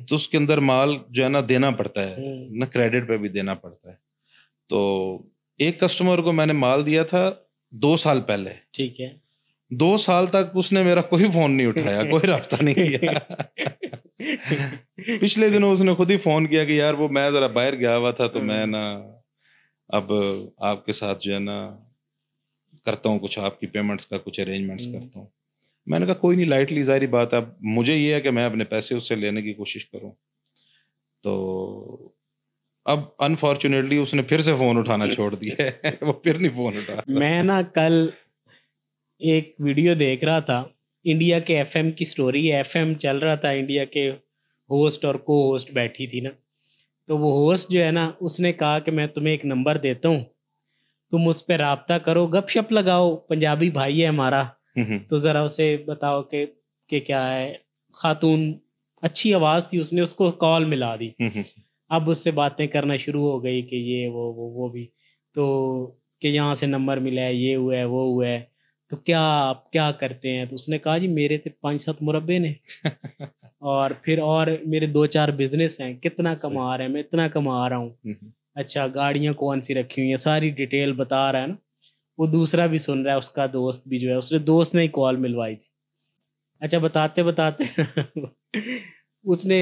तो उसके अंदर माल जो है ना देना पड़ता है ना, क्रेडिट पे भी देना पड़ता है। तो एक कस्टमर को मैंने माल दिया था 2 साल पहले,
ठीक है।
2 साल तक उसने मेरा कोई फोन नहीं उठाया, कोई राब्ता नहीं किया। पिछले दिनों उसने खुद ही फोन किया कि यार वो मैं जरा बाहर गया हुआ था, तो मैं ना अब आपके साथ जो है ना करता हूँ कुछ, आपकी पेमेंट्स का कुछ अरेंजमेंट्स करता हूँ। मैंने कहा कोई नहीं, लाइटली, जारी बात है, अब मुझे ये है कि मैं अपने पैसे उससे लेने की कोशिश करूँ। तो अब अनफॉर्चुनेटली उसने फिर से फोन उठाना छोड़ दिया है। वो फिर नहीं फोन उठा। मैं
ना कल एक वीडियो देख रहा था, इंडिया के एफएम की स्टोरी है, एफएम चल रहा था, इंडिया के होस्ट और को होस्ट बैठी थी ना, तो वो होस्ट जो है ना उसने कहा कि मैं तुम्हें एक नंबर देता हूँ, तुम उस पर राब्ता करो, गपशप लगाओ, पंजाबी भाई है हमारा, तो ज़रा उसे बताओ कि क्या है। खातून, अच्छी आवाज़ थी, उसने उसको कॉल मिला दी। अब उससे बातें करना शुरू हो गई कि ये वो भी, तो कि यहाँ से नंबर मिला है, ये हुआ है, वो हुआ है, तो क्या आप क्या करते हैं? तो उसने कहा जी मेरे तो 5-7 मुरब्बे ने और फिर और मेरे 2-4 बिजनेस हैं, कितना कमा रहे हैं? मैं इतना कमा रहा हूँ। अच्छा, गाड़ियाँ कौन सी रखी हुई हैं, सारी डिटेल बता रहा है ना। वो दूसरा भी सुन रहा है, उसका दोस्त भी जो है, उसने दोस्त ने ही कॉल मिलवाई थी। अच्छा, बताते बताते उसने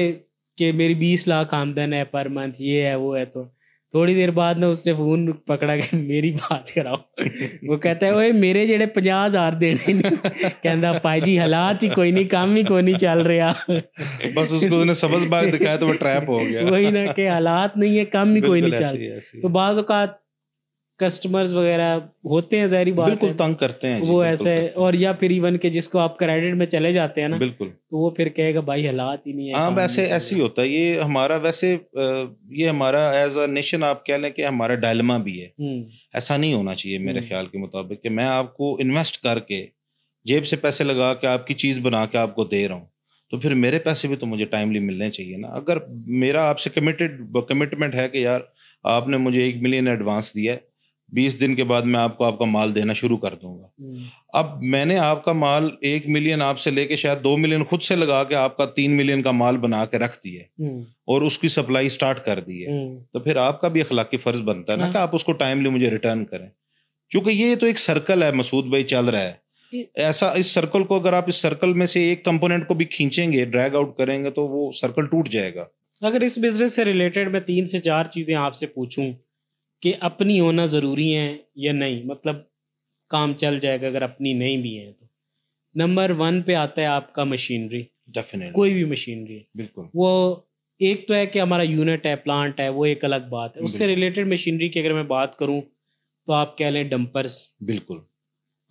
कि मेरी 20 लाख आमदन है पर मंथ, ये है वो है, तो थोड़ी देर बाद ना उसने फोन पकड़ा के मेरी बात कराओ। वो कहता है ओए मेरे जेड़े 50,000 देने कहता भाई जी हालात ही कोई नहीं, काम ही कोई नहीं चल रहा।
बस उसको उसने सबज बाग दिखाया तो वो ट्रैप हो गया।
वही ना कि हालात नहीं है, काम ही कोई नहीं चल। तो बाज़ औक़ात कस्टमर्स वगैरह होते हैं, ज़ाहिर बात
बिल्कुल तंग करते हैं
वो ऐसे, और या फिर इवन के जिसको आप क्रेडिट में चले जाते हैं ना,
बिल्कुल, तो
वो फिर कहेगा भाई हालात ही नहीं है।
हाँ वैसे ऐसे ही होता है ये हमारा, वैसे ये हमारा एज अ नेशन आप कह लें कि हमारा डायलेमा भी है। ऐसा नहीं होना चाहिए मेरे ख्याल के मुताबिक कि मैं आपको इन्वेस्ट करके जेब से पैसे लगा के आपकी चीज़ बना के आपको दे रहा हूँ, तो फिर मेरे पैसे भी तो मुझे टाइमली मिलने चाहिए ना। अगर मेरा आपसे कमिटमेंट है कि यार आपने मुझे 1 मिलियन एडवांस दिया है, 20 दिन के बाद मैं आपको आपका माल देना शुरू कर दूंगा। अब मैंने आपका माल 1 मिलियन आपसे लेके शायद 2 मिलियन खुद से लगा के आपका 3 मिलियन का माल बना के रख दिया और उसकी सप्लाई स्टार्ट कर दी है, तो फिर आपका भी अखलाकी फर्ज बनता है ना कि आप उसको टाइमली मुझे रिटर्न करें। क्योंकि ये तो एक सर्कल है मसूद भाई, चल रहा है ऐसा। इस सर्कल को अगर आप इस सर्कल में से एक कंपोनेंट को भी खींचेंगे, ड्रैग आउट करेंगे, तो वो सर्कल टूट जाएगा।
अगर इस बिजनेस से रिलेटेड मैं 3 से 4 चीज़ें आपसे पूछूं कि अपनी होना ज़रूरी है या नहीं, मतलब काम चल जाएगा अगर अपनी नहीं भी है तो। नंबर 1 पे आता है आपका मशीनरी।
डेफिनेटली
कोई भी मशीनरी है,
बिल्कुल।
वो एक तो है कि हमारा यूनिट है, प्लांट है, वो एक अलग बात है। उससे रिलेटेड मशीनरी की अगर मैं बात करूं तो आप कह लें डंपर्स,
बिल्कुल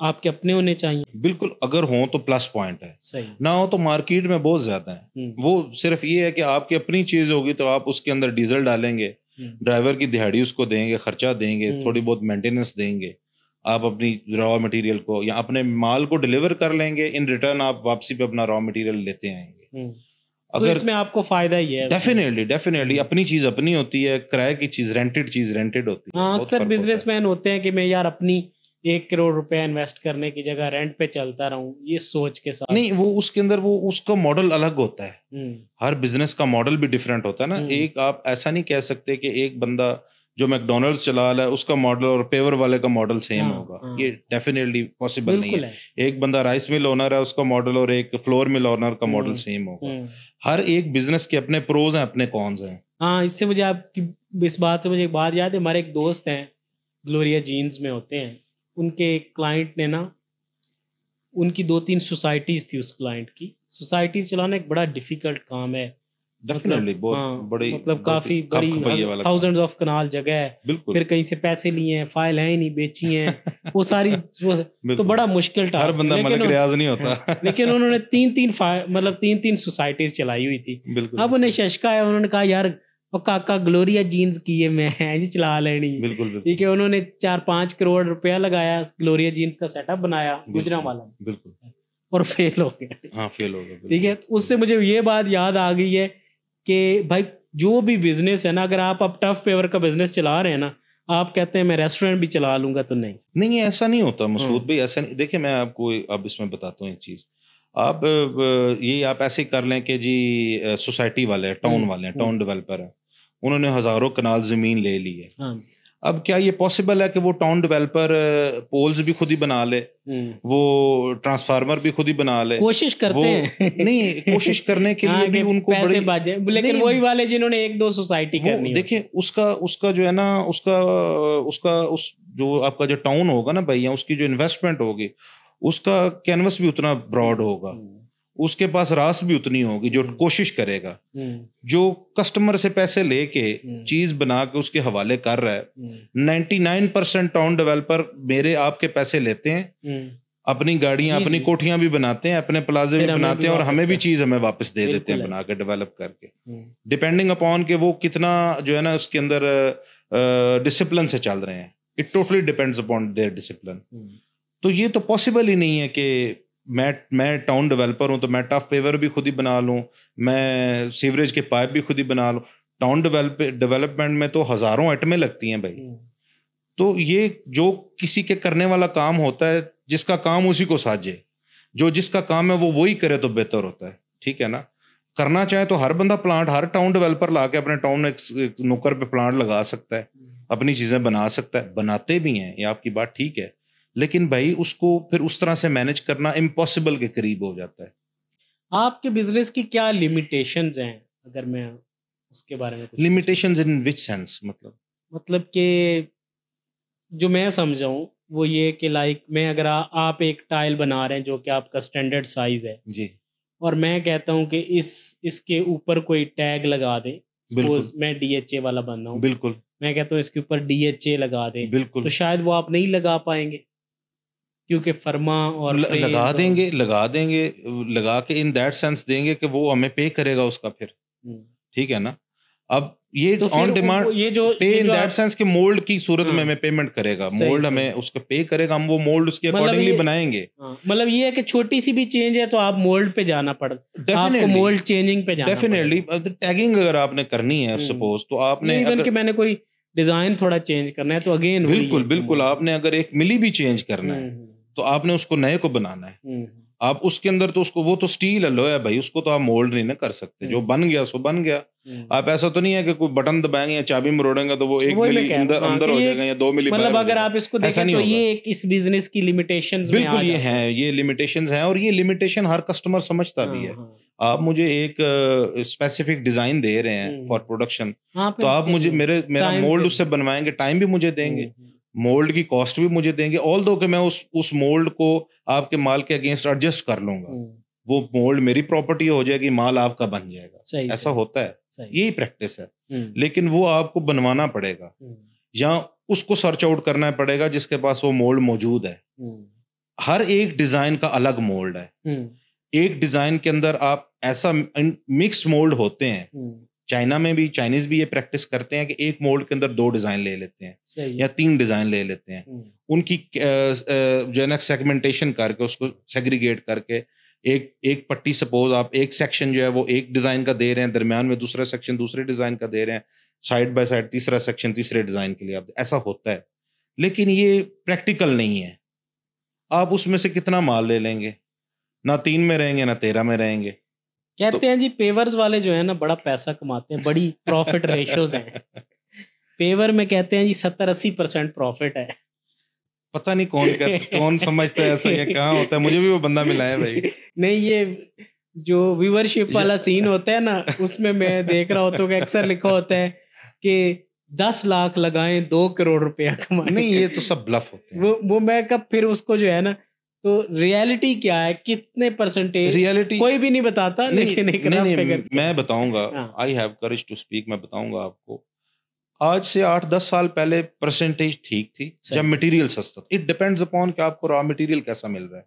आपके अपने होने चाहिए।
बिल्कुल, अगर हो तो प्लस पॉइंट है,
सही
ना हो तो मार्केट में बहुत ज्यादा है। वो सिर्फ ये है कि आपकी अपनी चीज होगी तो आप उसके अंदर डीजल डालेंगे, ड्राइवर की दिहाड़ी उसको देंगे, खर्चा देंगे, थोड़ी बहुत मेंटेनेंस देंगे, आप अपनी रॉ मटेरियल को या अपने माल को डिलीवर कर लेंगे, इन रिटर्न आप वापसी पे अपना रॉ मटेरियल लेते आएंगे।
अगर तो इसमें आपको फायदा ही है।
डेफिनेटली अपनी चीज अपनी होती है, किराए की चीज रेंटेड होती है।
हाँ, अक्सर बिजनेसमैन होते हैं कि मैं यार अपनी 1 करोड़ रुपया इन्वेस्ट करने की जगह रेंट पे चलता रहूं, ये सोच के साथ?
नहीं, वो उसके अंदर वो उसका मॉडल अलग होता है। हर बिजनेस का मॉडल भी डिफरेंट होता है ना। एक आप ऐसा नहीं कह सकते कि एक बंदा जो मैकडोनल्ड्स चला रहा है उसका मॉडल और पेवर वाले का मॉडल सेम होगा। ये डेफिनेटली पॉसिबल नहीं है। एक बंदा राइस मिल ओनर है, उसका मॉडल और एक फ्लोर मिल ओनर का मॉडल सेम होगा। हर एक बिजनेस के अपने प्रोज हैं, अपने कॉन्स हैं।
हाँ, इससे मुझे आपकी इस बात से मुझे एक बात याद है। हमारे एक दोस्त हैं, ग्लोरिया जीन्स में होते हैं। उनके एक क्लाइंट ने ना, उनकी 2-3 सोसाइटीज थी। उस क्लाइंट की सोसाइटीज चलाना एक बड़ा डिफिकल्ट काम है।
डेफिनेटली बहुत बड़ी,
मतलब काफी बड़ी, थाउजेंड्स ऑफ कनाल जगह है, फिर कहीं से पैसे लिए हैं, फाइल है ही नहीं, बेची हैं वो सारी तो बड़ा मुश्किल टास्क।
हर बंदा मलिक रियाज नहीं होता।
लेकिन उन्होंने 3-3 सोसाइटीज चलाई हुई थी। अब उन्हें शशका है, उन्होंने कहा यार काका ग्लोरिया जीन्स की है, मैं जी चला लेनी।
बिल्कुल
ठीक है, उन्होंने 4-5 करोड़ रुपया लगाया, ग्लोरिया जीन्स का सेटअप बनाया गुजरांवाला,
बिल्कुल,
और फेल हो गया।
हाँ, फेल हो गया।
ठीक है, उससे मुझे ये बात याद आ गई है कि भाई जो भी बिजनेस है ना, अगर आप अब टफ पेवर का बिजनेस चला रहे हैं ना, आप कहते हैं मैं रेस्टोरेंट भी चला लूंगा, तो नहीं,
ऐसा नहीं होता मसूद भाई, ऐसा नहीं। देखिए, मैं आपको अब इसमें बताता हूँ एक चीज। आप ये आप ऐसे कर लें कि जी सोसाइटी वाले, टाउन वाले, टाउन डेवलपर है, उन्होंने हजारों कनाल जमीन ले ली है। अब क्या ये पॉसिबल है कि वो टाउन डेवलपर पोल्स भी खुद ही बना ले, वो ट्रांसफार्मर भी खुद ही बना ले?
कोशिश करते हैं।
नहीं, कोशिश करने के लिए भी उनको
पैसे बाजे, लेकिन वही वाले जिन्होंने 1-2 सोसाइटी करनी है।
देखिए, उसका जो है ना, उस जो आपका जो टाउन होगा ना भैया, उसकी जो इन्वेस्टमेंट होगी, उसका कैनवस भी उतना ब्रॉड होगा, उसके पास रास भी उतनी होगी जो कोशिश करेगा। जो कस्टमर से पैसे लेके चीज बना के उसके हवाले कर रहा है, 99% टाउन डेवलपर मेरे आपके पैसे लेते हैं, अपनी गाड़ियां, अपनी कोठियां भी बनाते हैं, अपने प्लाजे भी बनाते हैं, और हमें भी चीज हमें वापस दे देते हैं बना के, डेवलप करके, डिपेंडिंग अपॉन के वो कितना जो है ना उसके अंदर डिसिप्लिन से चल रहे हैं। It totally depends upon their discipline. तो ये तो पॉसिबल ही नहीं है कि मैं टाउन डेवलपर हूं तो मैं टफ पेवर भी खुद ही बना लूं, मैं सीवरेज के पाइप भी खुद ही बना लूं। टाउन डेवलपमेंट में तो हजारों आइटमें लगती हैं भाई। तो ये जो किसी के करने वाला काम होता है, जिसका काम उसी को साझे, जो जिसका काम है वो वही करे तो बेहतर होता है। ठीक है ना? करना चाहे तो हर बंदा प्लांट, हर टाउन डेवलपर लाके अपने टाउन एक नुक्कड़ पे प्लांट लगा सकता है, अपनी चीजें बना सकता है, बनाते भी हैं, ये आपकी बात ठीक है। लेकिन भाई उसको फिर उस तरह से मैनेज करना इम्पॉसिबल के करीब हो जाता है।
आपके बिजनेस की क्या लिमिटेशंस हैं, अगर मैं उसके बारे में?
लिमिटेशंस इन विच सेंस?
मतलब कि जो मैं समझाऊं वो ये कि लाइक मैं अगर आप एक टाइल बना रहे हैं जो कि आपका स्टैंडर्ड साइज है
जी, और
मैं कहता हूं कि इसके ऊपर कोई टैग लगा दे, सपोज मैं DHA वाला बंदा हूं,
बिल्कुल,
मैं कहता हूं इसके ऊपर DHA लगा दे,
बिल्कुल,
तो शायद वो आप नहीं लगा पाएंगे, क्योंकि फर्मा और
लगा देंगे लगा के इन दैट सेंस देंगे कि वो हमें पे करेगा उसका फिर। ठीक है ना? अब ये
तो
ऑन डिमांड
ये जो
पे इन दैट सेंस कि मोल्ड की सूरत में हमें पेमेंट करेगा, मोल्ड हमें उसका पे करेगा, हम वो मोल्ड उसके अकॉर्डिंगली बनाएंगे।
मतलब ये है कि छोटी सी भी चेंज है तो आप मोल्ड पे जाना पड़ता, आपको मोल्ड चेंजिंग पे जाना
डेफिनेटली। टैगिंग अगर आपने करनी है सपोज, तो आपने
अगर मैंने कोई डिजाइन थोड़ा चेंज करना है तो अगेन
बिल्कुल आपने अगर एक मिली भी चेंज करना है तो आपने उसको नए को बनाना है। आप उसके अंदर तो उसको, वो तो स्टील है, लोहा भाई, उसको तो आप मोल्ड नहीं ना कर सकते। जो बन गया सो बन गया। आप ऐसा तो नहीं है कि कोई बटन दबाएंगे या चाबी मरोड़ेंगे तो वो 1 मिली अंदर हो जाएगा या 2 मिली बाहर।
मतलब अगर आप इसको देखें तो ये एक इस बिजनेस की लिमिटेशंस में
बिल्कुल ये हैं, ये लिमिटेशंस हैं, और ये लिमिटेशन हर कस्टमर समझता भी है। आप मुझे एक स्पेसिफिक डिजाइन दे रहे हैं फॉर प्रोडक्शन, तो आप मुझे मेरा मोल्ड उससे बनवाएंगे, टाइम भी मुझे देंगे, मोल्ड की कॉस्ट भी मुझे देंगे, ऑल दो कि मैं उस मोल्ड को आपके माल के अगेंस्ट एडजस्ट कर लूंगा। वो मोल्ड मेरी प्रॉपर्टी हो जाएगी, माल आपका बन जाएगा। ऐसा होता है, यही प्रैक्टिस है। लेकिन वो आपको बनवाना पड़ेगा या उसको सर्च आउट करना पड़ेगा जिसके पास वो मोल्ड मौजूद है। हर एक डिजाइन का अलग मोल्ड है। एक डिजाइन के अंदर आप ऐसा मिक्स मोल्ड होते हैं। चाइना में भी, चाइनीज भी ये प्रैक्टिस करते हैं कि एक मोल्ड के अंदर 2 डिजाइन ले लेते हैं या 3 डिजाइन ले लेते हैं। उनकी जो है ना सेगमेंटेशन करके, उसको सेग्रीगेट करके, एक पट्टी, सपोज आप एक सेक्शन जो है वो एक डिजाइन का दे रहे हैं, दरमियान में दूसरा सेक्शन दूसरे डिजाइन का दे रहे हैं, साइड बाय साइड तीसरा सेक्शन तीसरे डिजाइन के लिए। आप ऐसा होता है। लेकिन ये प्रैक्टिकल नहीं है। आप उसमें से कितना माल ले लेंगे, ना 3 में रहेंगे ना 13 में रहेंगे।
कहते हैं जी पेवर्स वाले जो है ना बड़ा पैसा कमाते हैं, बड़ी प्रॉफिट रेशियोज हैं पेवर में, कहते हैं जी 70-80% प्रॉफिट है।
पता नहीं कौन समझता है ऐसा, ये कहाँ होता है, मुझे भी वो बंदा मिला है भाई।
नहीं, ये जो व्यूअरशिप वाला सीन होता है ना, उसमें मैं देख रहा होता हूँ कि अक्सर लिखा होता है कि 10 लाख लगाएं 2 करोड़ रुपया कमाएं।
नहीं, ये तो सब ब्लफ होते हैं।
वो मैं कब फिर उसको जो है ना, तो रियलिटी क्या है, कितने परसेंटेज
रियलिटी
कोई भी नहीं बताता, लेकिन एक रफ फिगर
मैं बताऊंगा। I have courage to speak, मैं बताऊंगा आपको। आज से 8-10 साल पहले परसेंटेज ठीक थी जब मटेरियल सस्ता था। इट डिपेंड्स अपॉन कि आपको रॉ मटेरियल कैसा मिल रहा है।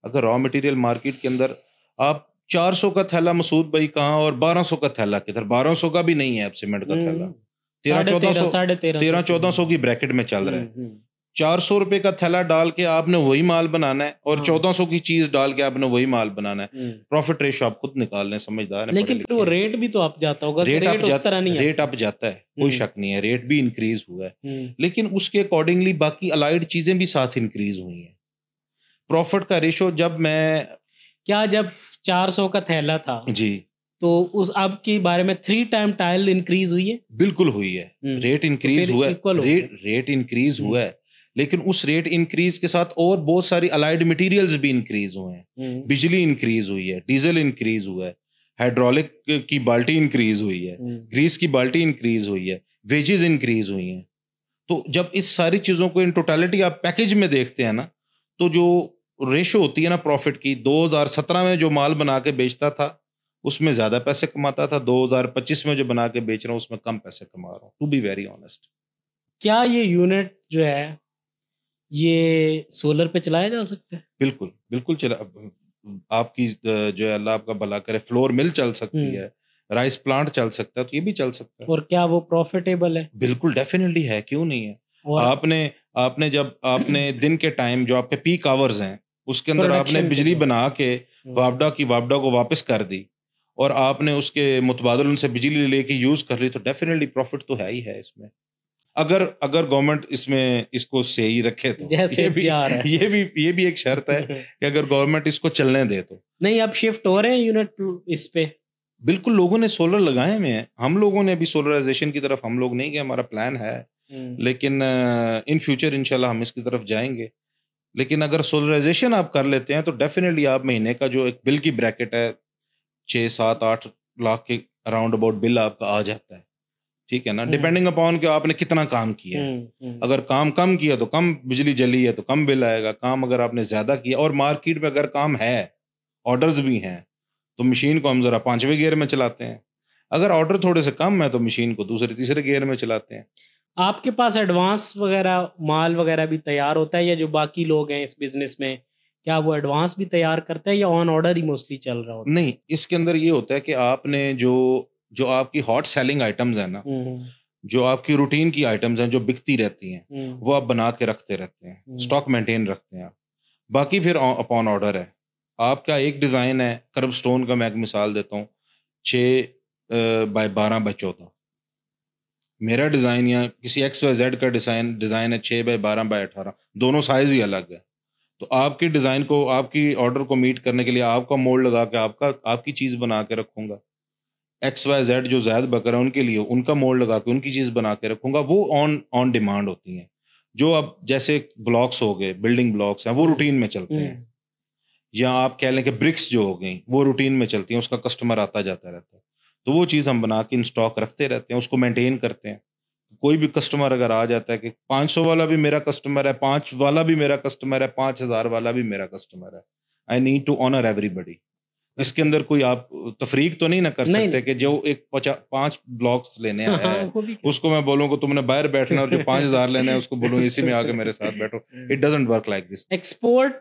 अगर रॉ मटेरियल मार्केट के अंदर आप 400 का थैला मसूद भाई कहाँ, और 1200 का थैला किधर, 1200 का भी नहीं है अब सीमेंट का थैला, 1300-1400 की ब्रैकेट में चल रहा है। 400 रुपए का थैला डाल के आपने वही माल बनाना है, और 1400 की चीज डाल के आपने वही माल बनाना है। प्रॉफिट रेशियो आप खुद निकाल लें, समझदार है।
लेकिन फिर वो रेट भी तो अप जाता होगा, रेट
अप जाता है, कोई शक नहीं है, रेट भी इंक्रीज हुआ है, लेकिन उसके अकॉर्डिंगली बाकी अलाइड चीजें भी साथ इंक्रीज हुई हैं। प्रॉफिट का रेशियो जब 400 का थैला था जी, तो उस अब के बारे में 3 टाइम टाइल इंक्रीज हुई है। बिल्कुल हुई है, रेट इंक्रीज हुआ है, रेट इंक्रीज हुआ है, लेकिन उस रेट इंक्रीज के साथ और बहुत सारी अलाइड मटेरियल्स भी इंक्रीज हुए हैं। बिजली इंक्रीज हुई है, डीजल इंक्रीज हुआ है, हाइड्रोलिक की बाल्टी इंक्रीज हुई है, ग्रीस की बाल्टी इंक्रीज हुई है, वेजेस इंक्रीज हुई हैं। तो जब इस सारी चीजों को इन टोटलिटी आप पैकेज में देखते हैं ना, तो जो रेशो होती है ना प्रॉफिट की, 2017 में जो माल बना के बेचता था उसमें ज्यादा पैसे कमाता था, 2025 में जो बना के बेच रहा हूँ उसमें कम पैसे कमा रहा हूँ, टू बी वेरी ऑनेस्ट।
क्या ये यूनिट जो है ये सोलर पे चलाया जा सकता है?
बिल्कुल बिल्कुल चला। आपकी जो है अल्लाह आपका भला करे, फ्लोर मिल चल सकती है, राइस प्लांट चल सकता है, तो ये भी चल सकता है।
और क्या वो प्रॉफिटेबल है?
बिल्कुल डेफिनेटली है, क्यों नहीं है। आपने जब आपने दिन के टाइम जो आपके पीक आवर्स हैं उसके अंदर आपने बिजली बना के वापडा को वापस कर दी, और आपने उसके मुतबादल उनसे बिजली लेके यूज कर ली, तो डेफिनेटली प्रॉफिट तो है ही है इसमें। अगर गवर्नमेंट इसमें इसको सही रखे तो,
जैसे
ये भी एक शर्त है कि अगर गवर्नमेंट इसको चलने दे तो।
नहीं, अब शिफ्ट हो रहे हैं यूनिट इस पे।
बिल्कुल, लोगों ने सोलर लगाए हुए हैं, हम लोगों ने अभी सोलराइजेशन की तरफ हम लोग नहीं गए, हमारा प्लान है, लेकिन इन फ्यूचर इंशाल्लाह हम इसकी तरफ जाएंगे। लेकिन अगर सोलराइजेशन आप कर लेते हैं तो डेफिनेटली आप महीने का जो एक बिल की ब्रैकेट है 6-7-8 लाख के अराउंड अबाउट बिल आपका आ जाता है, ठीक है ना, डिपेंडिंग अपॉन कि आपने कितना काम किया है। अगर काम कम किया तो कम बिजली जली है तो कम बिल आएगा, काम अगर आपने ज्यादा किया और मार्केट में अगर काम है, ऑर्डर्स भी हैं, तो मशीन को हम जरा 5वें गियर में चलाते हैं। अगर ऑर्डर थोड़े से कम है तो मशीन को 2-3 गियर में चलाते हैं।
आपके पास एडवांस वगैरह माल वगैरह भी तैयार होता है, या जो बाकी लोग हैं इस बिजनेस में क्या वो एडवांस भी तैयार करते हैं, या ऑन ऑर्डर ही मोस्टली चल रहा होता है?
नहीं, इसके अंदर ये होता है कि आपने जो आपकी हॉट सेलिंग आइटम्स है ना, जो आपकी रूटीन की आइटम्स हैं जो बिकती रहती हैं, वो आप बना के रखते रहते हैं, स्टॉक मेंटेन रखते हैं आप। बाकी फिर अपॉन ऑर्डर है। आपका एक डिज़ाइन है, कर्व स्टोन का मैं एक मिसाल देता हूँ, 6x12x14। मेरा डिज़ाइन या किसी XYZ का डिज़ाइन है 6x12x18, दोनों साइज ही अलग है। तो आपके डिज़ाइन को, आपकी ऑर्डर को मीट करने के लिए आपका मोल्ड लगा के आपकी चीज़ बना के रखूँगा। XYZ जो जैद बकर है उनके लिए उनका मोल्ड लगा के उनकी चीज़ बना के रखूँगा। वो ऑन डिमांड होती हैं। जो अब जैसे ब्लॉक्स हो गए, बिल्डिंग ब्लॉक्स हैं, वो रूटीन में चलते हैं, या आप कह लें कि ब्रिक्स जो हो गई वो रूटीन में चलती हैं, उसका कस्टमर आता जाता रहता है, तो वो चीज़ हम बना के इन स्टॉक रखते रहते हैं, उसको मेंटेन करते हैं। कोई भी कस्टमर अगर आ जाता है कि 500 वाला भी मेरा कस्टमर है, 5 वाला भी मेरा कस्टमर है, 5000 वाला भी मेरा कस्टमर है, I need to honour everybody. इसके अंदर कोई आप तफरीक तो नहीं ना कर सकते कि जो एक 5 ब्लॉक्स लेने आया है उसको मैं बोलूँ कि तुमने बाहर बैठना, और जो 5000 लेना है उसको बोलूँ इसी में आके मेरे साथ बैठो। It doesn't work like this.
Export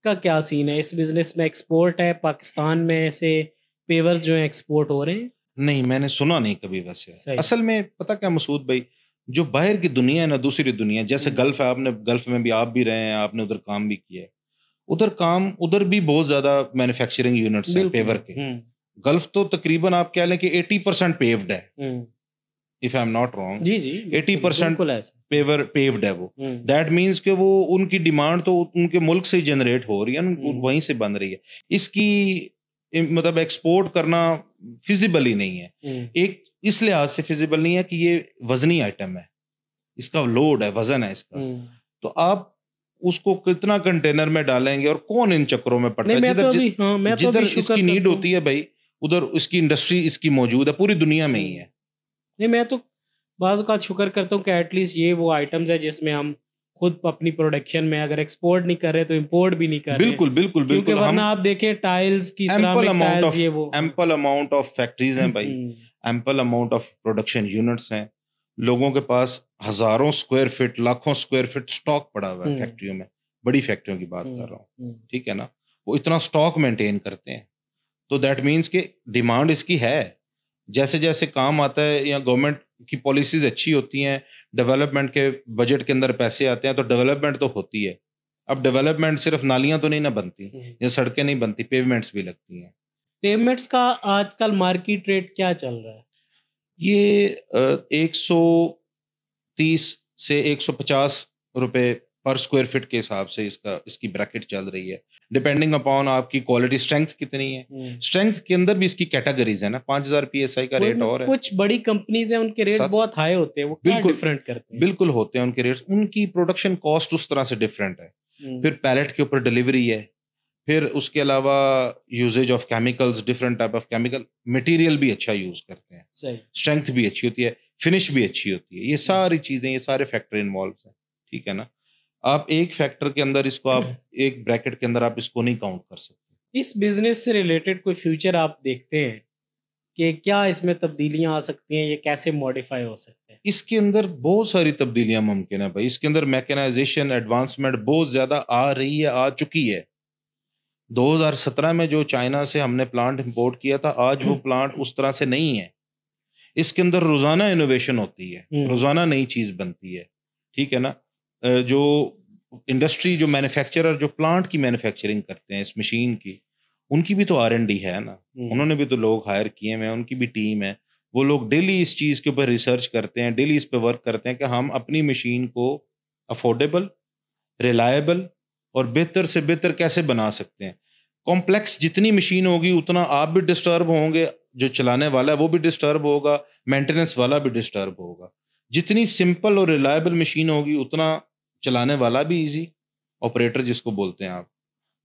का क्या सीन है इस बिजनेस में? एक्सपोर्ट है पाकिस्तान में, ऐसे पेवर्स जो है एक्सपोर्ट हो रहे हैं?
नहीं, मैंने सुना नहीं कभी वैसे। असल में पता क्या मसूद भाई, जो बाहर की दुनिया है ना, दूसरी दुनिया, जैसे गल्फ है, आपने गल्फ में भी आप भी रहे हैं, आपने उधर काम भी किया है, उधर भी बहुत ज्यादा मैन्युफैक्चरिंग यूनिट्स हैं पेवर के। गल्फ तो तकरीबन आप कह लें कि 80% पेव्ड है, if I am not wrong,
जी जी
80% पेव्ड है वो। दैट मीन्स कि वो उनकी डिमांड तो उनके मुल्क से जनरेट हो रही है, वहीं से बन रही है। इसकी मतलब एक्सपोर्ट करना फिजिबल ही नहीं है। एक इस लिहाज से फिजिबल नहीं है कि ये वजनी आइटम है, इसका लोड है, वजन है इसका। तो आप उसको कितना कंटेनर में डालेंगे और कौन इन चक्रों में पड़ता है? जिधर इसकी नीड होती है भाई, उधर इसकी इंडस्ट्री इसकी मौजूद है, पूरी दुनिया में ही है।
नहीं, मैं तो बाज़ औक़ात शुक्र करता हूँ कि एटलीस्ट ये वो आइटम्स है जिसमें हम खुद अपनी प्रोडक्शन में अगर एक्सपोर्ट नहीं कर रहे तो इंपोर्ट भी नहीं कर रहे।
बिल्कुल बिल्कुल बिल्कुल,
क्योंकि वरना आप देखें टाइल्स की सिरामिक टाइल्स, ये वो
एम्पल अमाउंट ऑफ फैक्ट्रीज हैं भाई, ample amount of production units हैं, लोगों के पास हजारों स्क्वायर फीट, लाखों स्क्वायर फीट स्टॉक पड़ा हुआ है फैक्ट्रियों में। बड़ी फैक्ट्रियों की बात कर रहा हूँ, ठीक है ना? वो इतना स्टॉक मेंटेन करते हैं, तो दैट मीन्स कि डिमांड इसकी है। जैसे जैसे काम आता है या गवर्नमेंट की पॉलिसीज अच्छी होती हैं, डेवलपमेंट के बजट के अंदर पैसे आते हैं, तो डेवलपमेंट तो होती है। अब डेवलपमेंट सिर्फ नालियां तो नहीं ना बनती या सड़कें नहीं बनती, पेवमेंट्स भी लगती हैं।
पेवमेंट्स का आजकल मार्केट रेट क्या चल रहा है?
ये 130 से 150 रुपए पर स्क्वायर फीट के हिसाब से इसकी ब्रैकेट चल रही है, डिपेंडिंग अपॉन आपकी क्वालिटी स्ट्रेंथ कितनी है। स्ट्रेंथ के अंदर भी इसकी कैटेगरीज है ना, 5000 PSI का रेट और है।
कुछ बड़ी कंपनीज हैं, उनके रेट बहुत हाई होते हैं, वो क्या डिफरेंट करते हैं?
बिल्कुल होते हैं उनके रेट्स, उनकी प्रोडक्शन कॉस्ट उस तरह से डिफरेंट है। फिर पैलेट के ऊपर डिलीवरी है, फिर उसके अलावा usages of chemicals, different type of chemical, material भी अच्छा यूज करते हैं, स्ट्रेंथ भी अच्छी होती है, फिनिश भी अच्छी होती है। ये सारी चीजें, ये सारे फैक्टर इन्वॉल्व हैं, ठीक है ना? आप एक फैक्टर के अंदर इसको, आप एक ब्रैकेट के अंदर आप इसको नहीं काउंट कर सकते।
इस बिजनेस से रिलेटेड कोई फ्यूचर आप देखते हैं कि क्या इसमें तब्दीलियां आ सकती हैं, ये कैसे मॉडिफाई हो सकते हैं?
इसके अंदर बहुत सारी तब्दीलियां मुमकिन है भाई। इसके अंदर मैकेनाइजेशन, एडवांसमेंट बहुत ज्यादा आ रही है, आ चुकी है। 2017 में जो चाइना से हमने प्लांट इंपोर्ट किया था, आज वो प्लांट उस तरह से नहीं है। इसके अंदर रोजाना इनोवेशन होती है, रोजाना नई चीज बनती है, ठीक है ना? जो इंडस्ट्री, जो मैन्युफैक्चरर, जो प्लांट की मैन्युफैक्चरिंग करते हैं इस मशीन की, उनकी भी तो R&D है ना, उन्होंने भी तो लोग हायर किए हैं, उनकी भी टीम है। वो लोग डेली इस चीज के ऊपर रिसर्च करते हैं, डेली इस पे वर्क करते हैं कि हम अपनी मशीन को अफोर्डेबल, रिलायबल और बेहतर से बेहतर कैसे बना सकते हैं। कॉम्प्लेक्स जितनी मशीन होगी उतना आप भी डिस्टर्ब होंगे, जो चलाने वाला है वो भी डिस्टर्ब होगा, मेंटेनेंस वाला भी डिस्टर्ब होगा। जितनी सिंपल और रिलायबल मशीन होगी उतना चलाने वाला भी इजी, ऑपरेटर जिसको बोलते हैं आप,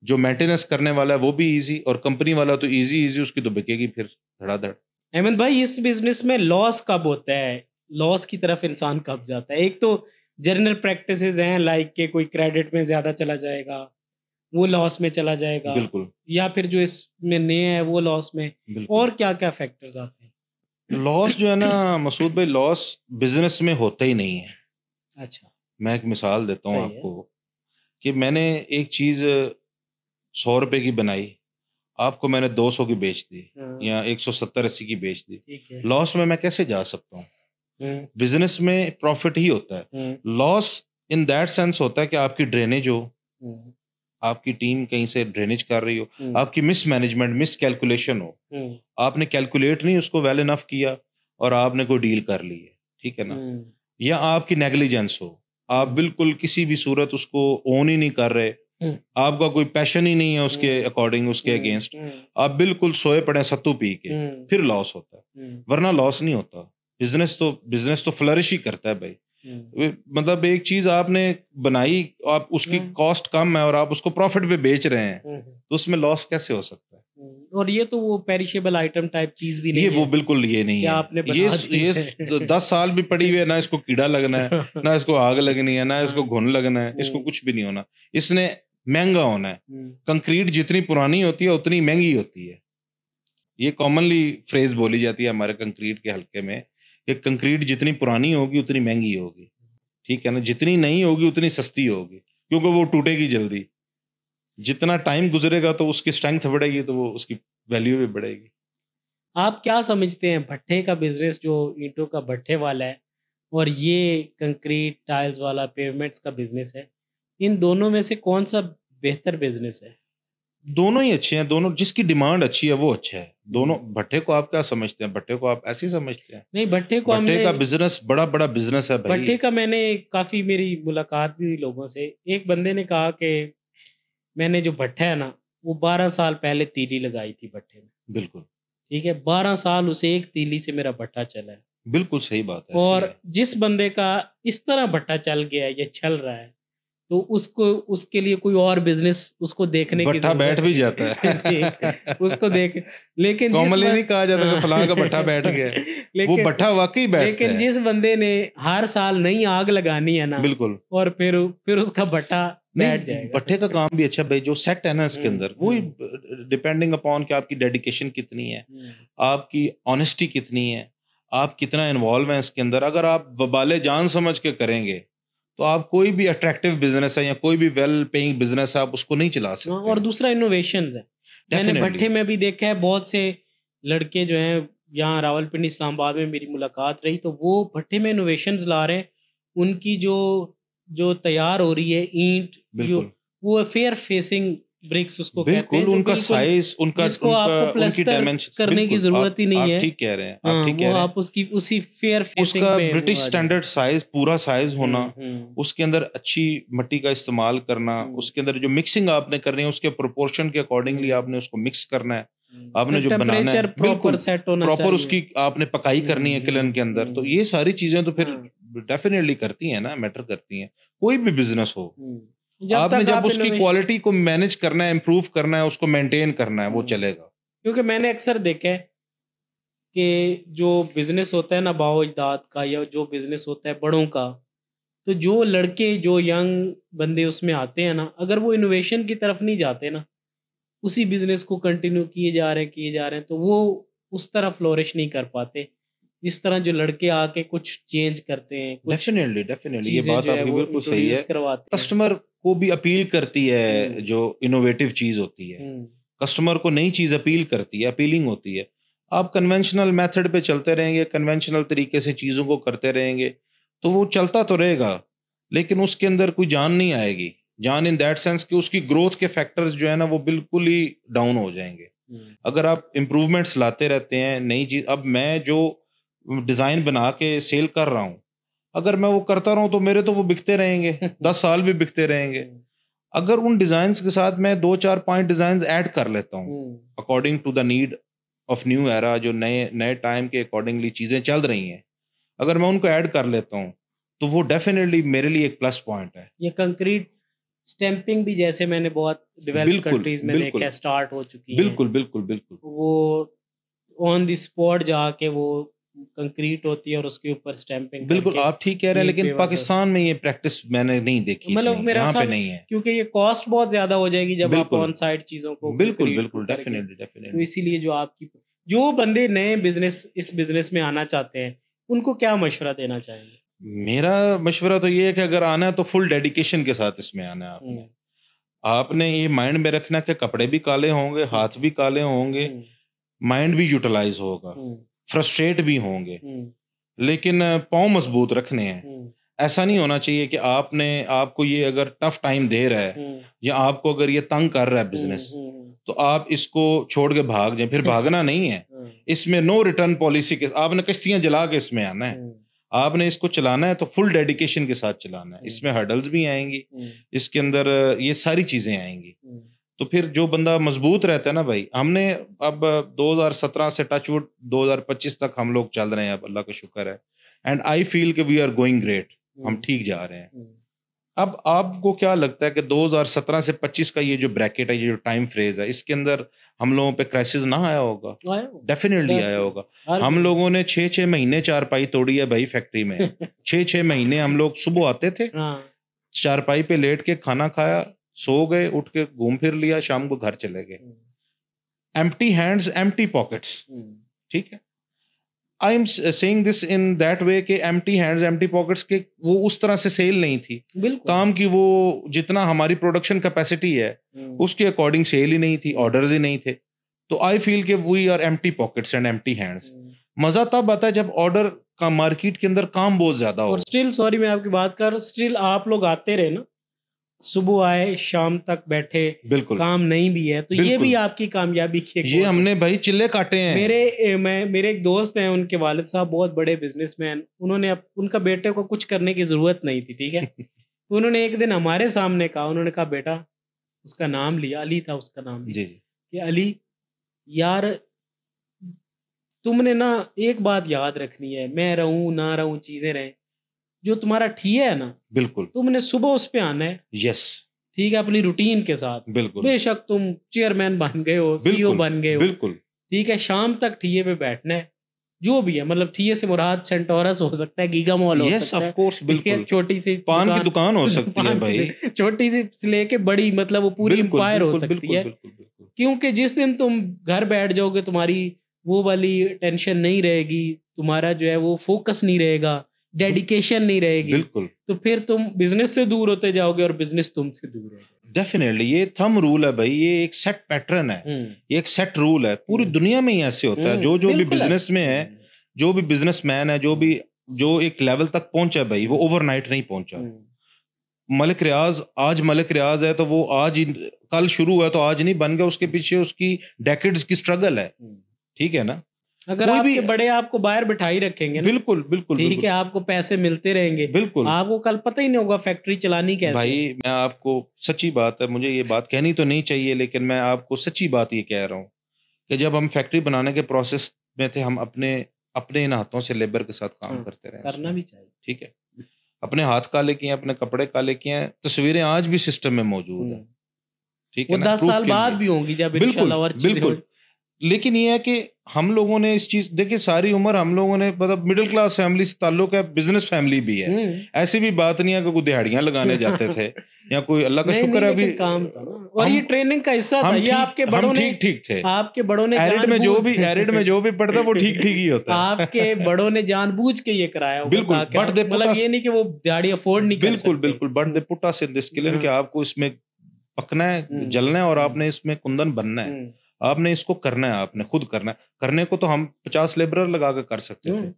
जो मेंटेनेंस करने वाला है वो भी इजी, और कंपनी वाला तो इजी इजी उसकी तो बिकेगी फिर धड़ाधड़।
अहमद भाई, इस बिजनेस में लॉस कब होता है? लॉस की तरफ इंसान कब जाता है? एक तो जनरल प्रैक्टिसेस हैं, लाइक के कोई क्रेडिट में ज्यादा चला जाएगा, वो लॉस में चला जाएगा,
बिल्कुल,
या फिर जो इसमें नए है वो लॉस में, और क्या क्या फैक्टर्स आते हैं?
लॉस जो है ना मसूद भाई, लॉस बिजनेस में होता ही नहीं है।
अच्छा,
मैं एक मिसाल देता हूँ आपको कि मैंने एक चीज 100 रुपए की बनाई, आपको मैंने 200 की बेच दी या 170-80 की बेच दी, लॉस में मैं कैसे जा सकता हूँ? बिजनेस में प्रॉफिट ही होता है। लॉस इन दैट सेंस होता है कि आपकी ड्रेनेज हो, आपकी टीम कहीं से ड्रेनेज कर रही हो, आपकी मिस मैनेजमेंट, मिस कैलकुलेशन हो, आपने कैलकुलेट नहीं उसको वेल इनफ किया और आपने कोई डील कर ली है, ठीक है ना? या आपकी नेग्लिजेंस हो, आप बिल्कुल किसी भी सूरत उसको ओन ही नहीं कर रहे, आपका कोई पैशन ही नहीं है उसके अकॉर्डिंग, उसके अगेंस्ट, आप बिल्कुल सोए पड़े सत्तू पी के, फिर लॉस होता है, वरना लॉस नहीं होता। बिजनेस तो फ्लरिश ही करता है भाई। मतलब एक चीज आपने बनाई, आप उसकी कॉस्ट कम है और आप उसको प्रॉफिट पे बेच रहे हैं, तो उसमें लॉस कैसे हो सकता है?
और ये तो वो पेरिशेबल आइटम टाइप चीज भी नहीं
ये
है।
वो बिल्कुल ये नहीं है।
आपने
ये 10 साल भी पड़ी हुई है, ना इसको कीड़ा लगना है, ना इसको आग लगनी है, ना इसको घुन लगना है, इसको कुछ भी नहीं होना। इसने महंगा होना है। कंक्रीट जितनी पुरानी होती है उतनी महंगी होती है। ये कॉमनली फ्रेज बोली जाती है हमारे कंक्रीट के हल्के में कि कंक्रीट जितनी पुरानी होगी उतनी महंगी होगी, ठीक है ना? जितनी नहीं होगी उतनी सस्ती होगी, क्योंकि वो टूटेगी जल्दी। जितना टाइम गुजरेगा तो उसकी स्ट्रेंथ बढ़ेगी, तो वो उसकी वैल्यू भी बढ़ेगी।
आप क्या समझते हैं, भट्ठे का बिजनेस जो ईंटों का भट्ठे वाला है और ये कंक्रीट टाइल्स वाला पेवमेंट्स का बिजनेस है, इन दोनों में से कौन सा बेहतर बिजनेस है?
दोनों ही अच्छे हैं, दोनों जिसकी डिमांड अच्छी है वो अच्छा है। दोनों, भट्टे को आप क्या समझते हैं? भट्टे को आप ऐसे ही समझते हैं?
नहीं, भट्टे को
भट्टे का बिजनेस बड़ा बड़ा बिजनेस है भाई।
भट्टे का मैंने काफी, मेरी मुलाकात भी हुई लोगों से। एक बंदे ने कहा कि मैंने जो भट्टा है ना, वो 12 साल पहले तीली लगाई थी भट्टे में।
बिल्कुल
ठीक है, 12 साल उसे एक तीली से मेरा भट्टा चला है।
बिल्कुल सही बात है।
और जिस बंदे का इस तरह भट्टा चल गया है या चल रहा है, तो उसको, उसके लिए कोई और बिजनेस उसको देखने की
भट्टा बैठ भी जाता है
उसको देख, लेकिन
कॉमनली नहीं कहा जाता कि फलां का भट्टा बैठ गया है, वो भट्टा वाकई बैठता है।
लेकिन जिस बंदे ने हर साल नई आग लगानी है ना,
बिल्कुल,
और फिर उसका भट्टा बैठ जाएगा।
भट्टे का काम भी अच्छा भाई, जो सेट है ना इसके अंदर, वो डिपेंडिंग अपॉन कि आपकी डेडिकेशन कितनी है, आपकी ऑनेस्टी कितनी है, आप कितना इन्वॉल्व है इसके अंदर। अगर आप वबाले जान समझ के करेंगे तो आप कोई भी अट्रैक्टिव बिजनेस है या कोई भी वेल पेइंग बिजनेस है, आप उसको नहीं चला सकते।
और दूसरा इनोवेशन है। मैंने भट्टे में भी देखा है, बहुत से लड़के जो हैं, यहाँ रावलपिंडी इस्लामाबाद में मेरी मुलाकात रही, तो वो भट्टे में इनोवेशंस ला रहे हैं। उनकी जो तैयार हो रही है ईंट, वो फेयर फेसिंग ब्रिक्स उसको कहते हैं,
उनका साइज, उनका
आपको प्लास्टर करने की जरूरत ही नहीं है।
ठीक कह रहे हैं आप, ठीक कह रहे हैं।
आप उसकी उसी फेयर फेसिंग
उसका ब्रिटिश स्टैंडर्ड साइज, पूरा साइज होना, उसके अंदर अच्छी मिट्टी का इस्तेमाल करना, उसके अंदर जो मिक्सिंग आपने करनी है उसके प्रोपोर्शन के अकॉर्डिंगली आपने उसको मिक्स करना है, आपने जो बनाना है बिल्कुल प्रॉपर उसकी आपने पकाई करनी है किलन के अंदर। तो ये सारी चीजें तो फिर डेफिनेटली करती हैं ना, मैटर करती हैं। कोई भी बिजनेस हो, आपने जब उसकी क्वालिटी को मैनेज करना है, इम्प्रूव करना है, उसको मेंटेन करना है, वो चलेगा।
क्योंकि मैंने अक्सर देखा है कि जो बिजनेस होता है ना बाओ अजदाद का, या जो बिजनेस होता है बड़ों का, तो जो लड़के, जो यंग बंदे उसमें आते हैं ना, अगर वो इनोवेशन की तरफ नहीं जाते ना, उसी बिजनेस को कंटिन्यू किए जा रहे हैं, तो वो उस तरह फ्लोरिश नहीं कर पाते जिस तरह जो लड़के आके कुछ चेंज करते हैं।
डेफिनेटली ये बात आपकी बिल्कुल सही है। कस्टमर को भी अपील करती है जो इनोवेटिव चीज होती है, कस्टमर को नई चीज अपील करती है, अपीलिंग होती है। आप कन्वेंशनल मेथड पे चलते रहेंगे, कन्वेंशनल तरीके से चीजों को करते रहेंगे, तो वो चलता तो रहेगा, लेकिन उसके अंदर कोई जान नहीं आएगी। जान इन दैट सेंस कि उसकी ग्रोथ के फैक्टर्स जो है ना, वो बिल्कुल ही डाउन हो जाएंगे। अगर आप इम्प्रूवमेंट्स लाते रहते हैं, नई चीज, अब मैं जो डिजाइन बना के सेल कर रहा हूं, अगर मैं वो करता रहूं तो मेरे तो वो बिकते रहेंगे 10 साल भी बिकते रहेंगे। अगर उन डिजाइन्स के साथ मैं 2-4-5 डिजाइन ऐड कर लेता हूं according to the need of new era, जो नए टाइम के अकॉर्डिंगली चीजें चल रही हैं, अगर मैं उनको ऐड कर लेता हूं तो वो डेफिनेटली मेरे लिए एक प्लस पॉइंट है।
ये कंक्रीट स्टैंपिंग भी जैसे मैंने बहुत डेवलप्ड कंट्रीज में देखा, स्टार्ट हो चुकी है।
बिल्कुल
वो ऑन द स्पॉट जाके वो कंक्रीट होती है और उसके ऊपर स्टैंपिंग।
बिल्कुल आप ठीक कह रहे हैं, लेकिन पाकिस्तान में ये प्रैक्टिस मैंने नहीं देखी,
मतलब
यहाँ पे नहीं है,
क्योंकि ये कॉस्ट बहुत ज्यादा हो जाएगी जब आप ऑन साइड चीजों को।
बिल्कुल डेफिनेटली।
तो इसीलिए जो बंदे नए इस बिजनेस में आना चाहते हैं, उनको क्या मशवरा देना चाहेंगे?
मेरा मशवरा तो ये है कि अगर आना है तो फुल डेडिकेशन के साथ इसमें आना है। आपने ये माइंड में रखना कि कपड़े भी काले होंगे, हाथ भी काले होंगे, माइंड भी यूटिलाइज होगा, फ्रस्ट्रेट भी होंगे, लेकिन पाँव मजबूत रखने हैं। ऐसा नहीं होना चाहिए कि आपको ये अगर टफ टाइम दे रहा है या आपको अगर ये तंग कर रहा है बिजनेस, तो आप इसको छोड़ के भाग जाएं। फिर भागना नहीं है, इसमें नो रिटर्न पॉलिसी के आपने किश्तियां जला के इसमें आना है। आपने इसको चलाना है तो फुल डेडिकेशन के साथ चलाना है। इसमें हर्डल्स भी आएंगी, इसके अंदर ये सारी चीजें आएंगी। तो फिर जो बंदा मजबूत रहता है ना भाई, हमने अब 2017 से टचवुड 2025 तक हम लोग चल रहे हैं, अब अल्लाह का शुक्र है, एंड आई फील कि वी आर गोइंग ग्रेट, हम ठीक जा रहे हैं। अब आपको क्या लगता है कि 2017 से 25 का ये जो ब्रैकेट है, ये जो टाइम फ्रेज है, इसके अंदर हम लोगों पे क्राइसिस ना आया होगा? डेफिनेटली आया होगा। हम लोगों ने 6-6 महीने चारपाई तोड़ी है भाई फैक्ट्री में। 6-6 महीने हम लोग सुबह आते थे, चारपाई पे लेट के खाना खाया, सो गए, उठ के घूम फिर लिया, शाम को घर चले गए। एम्प्टी हैंड्स एम्प्टी पॉकेट्स, ठीक है। I am saying this in that way कि एम्प्टी हैंड्स एम्प्टी पॉकेट्स के वो उस तरह से सेल नहीं थी काम की, वो जितना हमारी प्रोडक्शन कैपेसिटी है उसके अकॉर्डिंग सेल ही नहीं थी, ऑर्डर्स ही नहीं थे। तो आई फील कि we are empty pockets and empty hands. मजा तब आता है जब ऑर्डर का मार्केट के अंदर काम बहुत ज्यादा हो।
और स्टिल, सॉरी मैं आपकी बात कर रहा हूँ, स्टिल आप लोग आते रहे ना, सुबह आए शाम तक बैठे,
बिल्कुल
काम नहीं भी है तो ये भी आपकी कामयाबी की एक
ये हमने भाई चिल्ले काटे हैं।
मेरे एक दोस्त हैं, उनके वालिद साहब बहुत बड़े बिजनेसमैन, उनका बेटे को कुछ करने की जरूरत नहीं थी, ठीक है। तो उन्होंने एक दिन हमारे सामने कहा, उन्होंने कहा बेटा, उसका नाम लिया, अली था उसका नाम,
जी
कि अली यार तुमने ना एक बात याद रखनी है, मैं रहूं ना रहूं चीजें रहें, जो तुम्हारा ठिया है ना,
बिल्कुल
तुमने सुबह उस पे आना है,
यस
ठीक है, अपनी रूटीन के साथ।
बिल्कुल
बेशक तुम चेयरमैन बन गए हो, सीईओ बन गए हो,
बिल्कुल
ठीक है, शाम तक ठिये पे बैठना है, जो भी है, मतलब ठिये से मुराद सेंटोरस हो सकता है, गीगा मॉल हो
यस
सकता
ऑफ कोर्स बिल्कुल,
छोटी सी
पान की दुकान हो सकती है भाई,
छोटी सी लेके बड़ी, मतलब वो पूरी एम्पायर हो सकती है।
बिल्कुल
क्योंकि जिस दिन तुम घर बैठ जाओगे, तुम्हारी वो वाली टेंशन नहीं रहेगी, तुम्हारा जो है वो फोकस नहीं रहेगा, डेडिकेशन नहीं रहेगी,
बिल्कुल,
तो फिर तुम बिजनेस से दूर होते जाओगे और बिजनेस तुमसे दूर होगा।
डेफिनेटली ये थंब रूल है भाई, ये एक सेट पैटर्न है, ये एक सेट रूल है, पूरी दुनिया में ही ऐसे होता है। जो भी बिजनेस में है, जो भी बिजनेसमैन है, जो एक लेवल तक पहुंचा भाई, वो ओवरनाइट नहीं पहुंचा। मलिक रियाज आज मलिक रियाज है तो वो आज ही, कल शुरू हुआ तो आज नहीं बन गया, उसके पीछे उसकी डेकेड्स की स्ट्रगल है, ठीक है ना।
अगर आपके बड़े आपको बाहर बिठाई रखेंगे ना,
बिल्कुल बिल्कुल
ठीक है, आपको पैसे मिलते रहेंगे,
बिल्कुल,
आपको कल पता ही नहीं होगा फैक्ट्री चलानी कैसे।
भाई मैं आपको सच्ची बात है, मुझे ये बात कहनी तो नहीं चाहिए, लेकिन मैं आपको सच्ची बात ये कह रहा हूँ कि जब हम फैक्ट्री बनाने के प्रोसेस में थे, हम अपने इन हाथों से लेबर के साथ काम करते रहे,
करना भी चाहिए,
ठीक है, अपने हाथ काले किए, अपने कपड़े काले किए हैं, तस्वीरें आज भी सिस्टम में मौजूद है, ठीक है,
10 साल बाद भी होंगी जब इंशाल्लाह और
बिल्कुल। लेकिन ये है कि हम लोगों ने इस चीज, देखिए सारी उम्र हम लोगों ने, मतलब मिडिल क्लास फैमिली से ताल्लुक है, बिजनेस फैमिली भी है, ऐसी भी बात नहीं है कि कोई दिहाड़ियां लगाने जाते थे या कोई, अल्लाह का शुक्र है अभी
काम था ना, और ये ट्रेनिंग का हिस्सा था, ये आपके बड़ों ने
ठीक थे,
आपके बड़ों ने
एरिड में जो भी पढ़ता वो ठीक ही होता है,
आपके बड़ों ने जानबूझ के ये कराया,
बिल्कुल,
मतलब ये नहीं कि वो दिहाड़ी अफोर्ड नहीं कर सकते,
बिल्कुल but they put us in this skill कि आपको इसमें पकना है, जलना है, और आपने इसमें कुंदन बनना है, आपने इसको करना है, आपने खुद करना है। करने को तो हम 50 लेबरर लगा के कर सकते थे,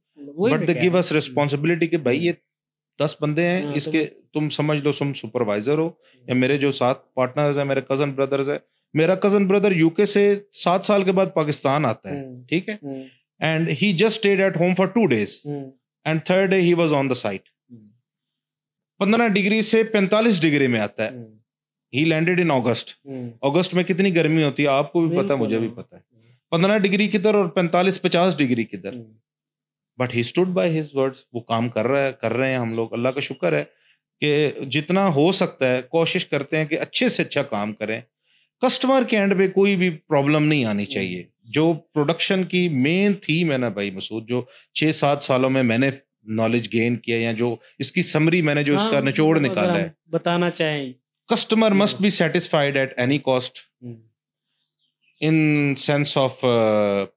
but they give us responsibility कि भाई ये 10 बंदे हैं, इसके तुम समझ लो, तुम सुपरवाइजर हो, या मेरे जो 7 पार्टनर्स हैं, मेरे कजन ब्रदर्स है, मेरा कजन ब्रदर यूके से 7 साल के बाद पाकिस्तान आता है, ठीक है, and he just stayed at home for 2 days and third day he was on the site. 15 degree से 45 डिग्री में आता है, ही लैंडेड इन अगस्त में कितनी गर्मी होती है आपको भी पता है, मुझे भी पता है, 15 डिग्री किधर और 45-50 डिग्री किधर, but he stood by his words. वो काम कर रहे हैं हम लोग, अल्लाह का शुक्र है कि जितना हो सकता है कोशिश करते हैं कि अच्छे से अच्छा काम करें, कस्टमर के एंड पे कोई भी प्रॉब्लम नहीं आनी चाहिए। जो प्रोडक्शन की मेन थीम है ना भाई मसूद, जो 6-7 सालों में मैंने नॉलेज गेन किया, या जो इसकी समरी मैंने जो इसका निचोड़ निकाला है,
बताना चाहें,
customer must be satisfied at any cost in sense of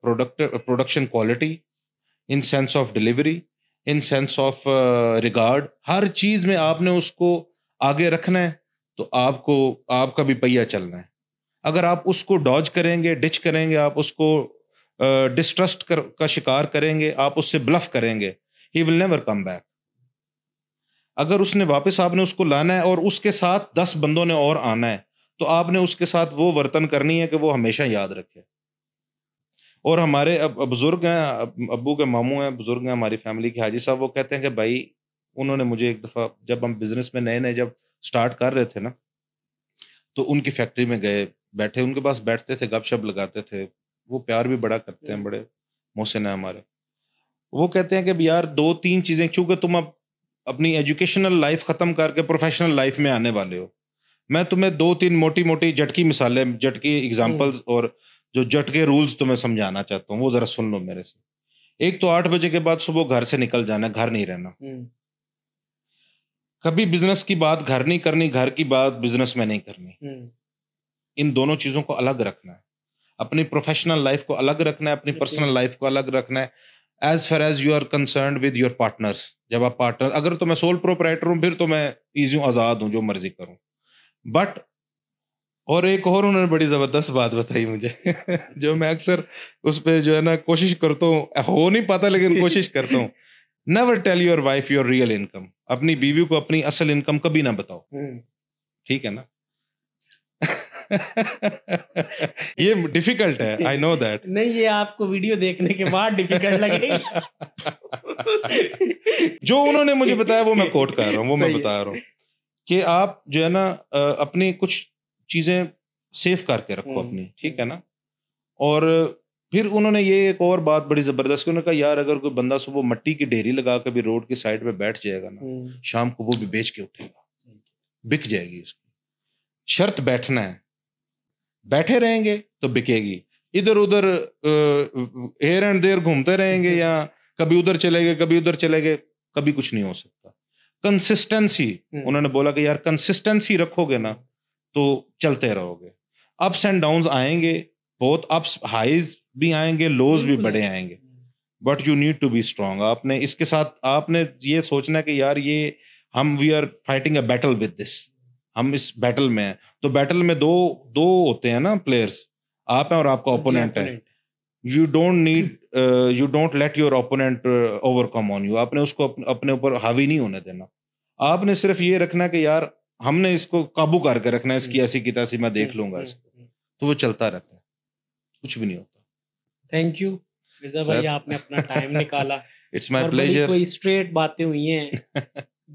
production quality, in sense of delivery, in sense of regard। हर चीज में आपने उसको आगे रखना है, तो आपका भी पहिया चलना है। अगर आप उसको डॉज करेंगे, डिच करेंगे, आप उसको डिस्ट्रस्ट का शिकार करेंगे, आप उससे ब्लफ करेंगे, he will never come back। अगर उसने वापस, आपने उसको लाना है और उसके साथ 10 बंदों ने और आना है, तो आपने उसके साथ वो वर्तन करनी है कि वो हमेशा याद रखे। और हमारे बुजुर्ग हैं, अब्बू के मामू हैं, बुजुर्ग हैं हमारी फैमिली के, हाजी साहब, वो कहते हैं कि भाई, उन्होंने मुझे एक दफ़ा, जब हम बिजनेस में नए जब स्टार्ट कर रहे थे ना, तो उनकी फैक्ट्री में गए, बैठे, उनके पास बैठते थे, गपशप लगाते थे, वो प्यार भी बड़ा करते हैं, बड़े मोहसिन है हमारे। वो कहते हैं कि यार 2-3 चीज़ें, चूँकि तुम अब अपनी एजुकेशनल लाइफ खत्म करके प्रोफेशनल लाइफ में आने वाले हो, मैं तुम्हें 2-3 मोटी झटकी मिसालें, झटकी एग्जांपल्स और जो झटके रूल्स तुम्हें समझाना चाहता हूँ, वो जरा सुन लो मेरे से। एक तो 8 बजे के बाद सुबह घर से निकल जाना, घर नहीं रहना। कभी बिजनेस की बात घर नहीं करनी, घर की बात बिजनेस में नहीं करनी। इन दोनों चीजों को अलग रखना है, अपनी प्रोफेशनल लाइफ को अलग रखना है, अपनी पर्सनल लाइफ को अलग रखना है। As far as you are concern with your partners, जब आप पार्टनर, अगर तो मैं सोल प्रोप्राइटर हूं, फिर तो मैं ईजी हूं, आजाद हूं, जो मर्जी करूं। बट और एक और उन्होंने बड़ी जबरदस्त बात बताई मुझे जो मैं अक्सर उस पर जो है ना कोशिश करता हूँ, हो नहीं पाता लेकिन कोशिश करता हूँ। Never tell your wife your real income. अपनी बीवी को अपनी असल इनकम कभी ना बताओ, ठीक है ना। ये डिफिकल्ट है, आई नो दैट।
नहीं, ये आपको वीडियो देखने के बाद डिफिकल्ट लगेगा।
जो उन्होंने मुझे बताया वो मैं कोट कर रहा हूँ, वो मैं बता रहा हूँ कि आप जो है ना अपनी कुछ चीजें सेव करके रखो अपनी, ठीक है ना। और फिर उन्होंने ये एक और बात बड़ी जबरदस्त, उन्होंने कहा यार अगर कोई बंदा सुबह मट्टी की ढेरी लगा कर भी रोड के साइड पे बैठ जाएगा ना, शाम को वो भी बेच के उठेगा, बिक जाएगी उसकी। शर्त बैठना है, बैठे रहेंगे तो बिकेगी। इधर उधर हेयर एंड देयर घूमते रहेंगे या कभी उधर चले गए कभी उधर चले गए, कभी कुछ नहीं हो सकता। कंसिस्टेंसी, उन्होंने बोला कि यार कंसिस्टेंसी रखोगे ना तो चलते रहोगे। अप्स एंड डाउन्स आएंगे, बहुत अप्स हाईज भी आएंगे, लोज भी बड़े आएंगे, but you need to be strong. आपने इसके साथ आपने ये सोचना है कि यार ये we are fighting a battle with this, हम इस बैटल में हैं। तो बैटल में दो होते हैं ना प्लेयर्स, आप हैं और आपका ओपोनेंट है। You don't let your opponent overcome on you. आपने उसको अपने ऊपर हावी नहीं होने देना। आपने सिर्फ ये रखना कि यार हमने इसको काबू करके रखना है, इसकी ऐसी की तैसी मैं देख लूंगा इसको, तो वो चलता रहता है, कुछ भी नहीं होता।
थैंक यू मिर्जा भाई, आपने अपना टाइम निकाला।
It's my pleasure.
कोई स्ट्रेट बातें हुई हैं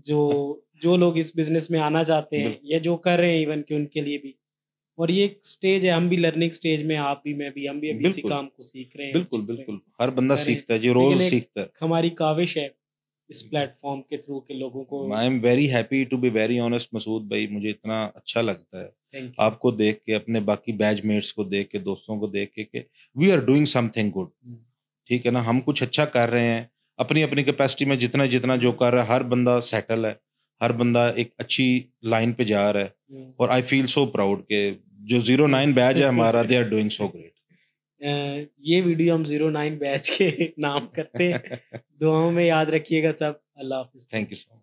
जो लोग इस बिजनेस में आना चाहते हैं या जो कर रहे हैं इवन कि उनके लिए भी। और ये एक स्टेज है, हम भी लर्निंग स्टेज में, आप भी, मैं भी, हम भी अभी इसी काम को सीख रहे हैं।
बिल्कुल बिल्कुल, हर बंदा सीखता है जी, रोज सीखता है।
हमारी काविश है इस प्लेटफॉर्म के थ्रू के लोगों को।
I am very happy to be very honest Masood भाई, मुझे इतना अच्छा लगता है आपको देख के, अपने बाकी बैचमेट्स को देख के, दोस्तों को देख के we are doing something good, ठीक है ना। हम कुछ अच्छा कर रहे हैं अपनी अपनी कैपेसिटी में, जितना जितना जो कर रहा है, हर बंदा सेटल है, हर बंदा एक अच्छी लाइन पे जा रहा है। और आई फील सो प्राउड के जो 09 बैच है हमारा, they are doing so great.
ये वीडियो हम 09 बैच के नाम करते हैं। दुआओं में याद रखिएगा सब। अल्लाह हाफिज़।
Thank you so much.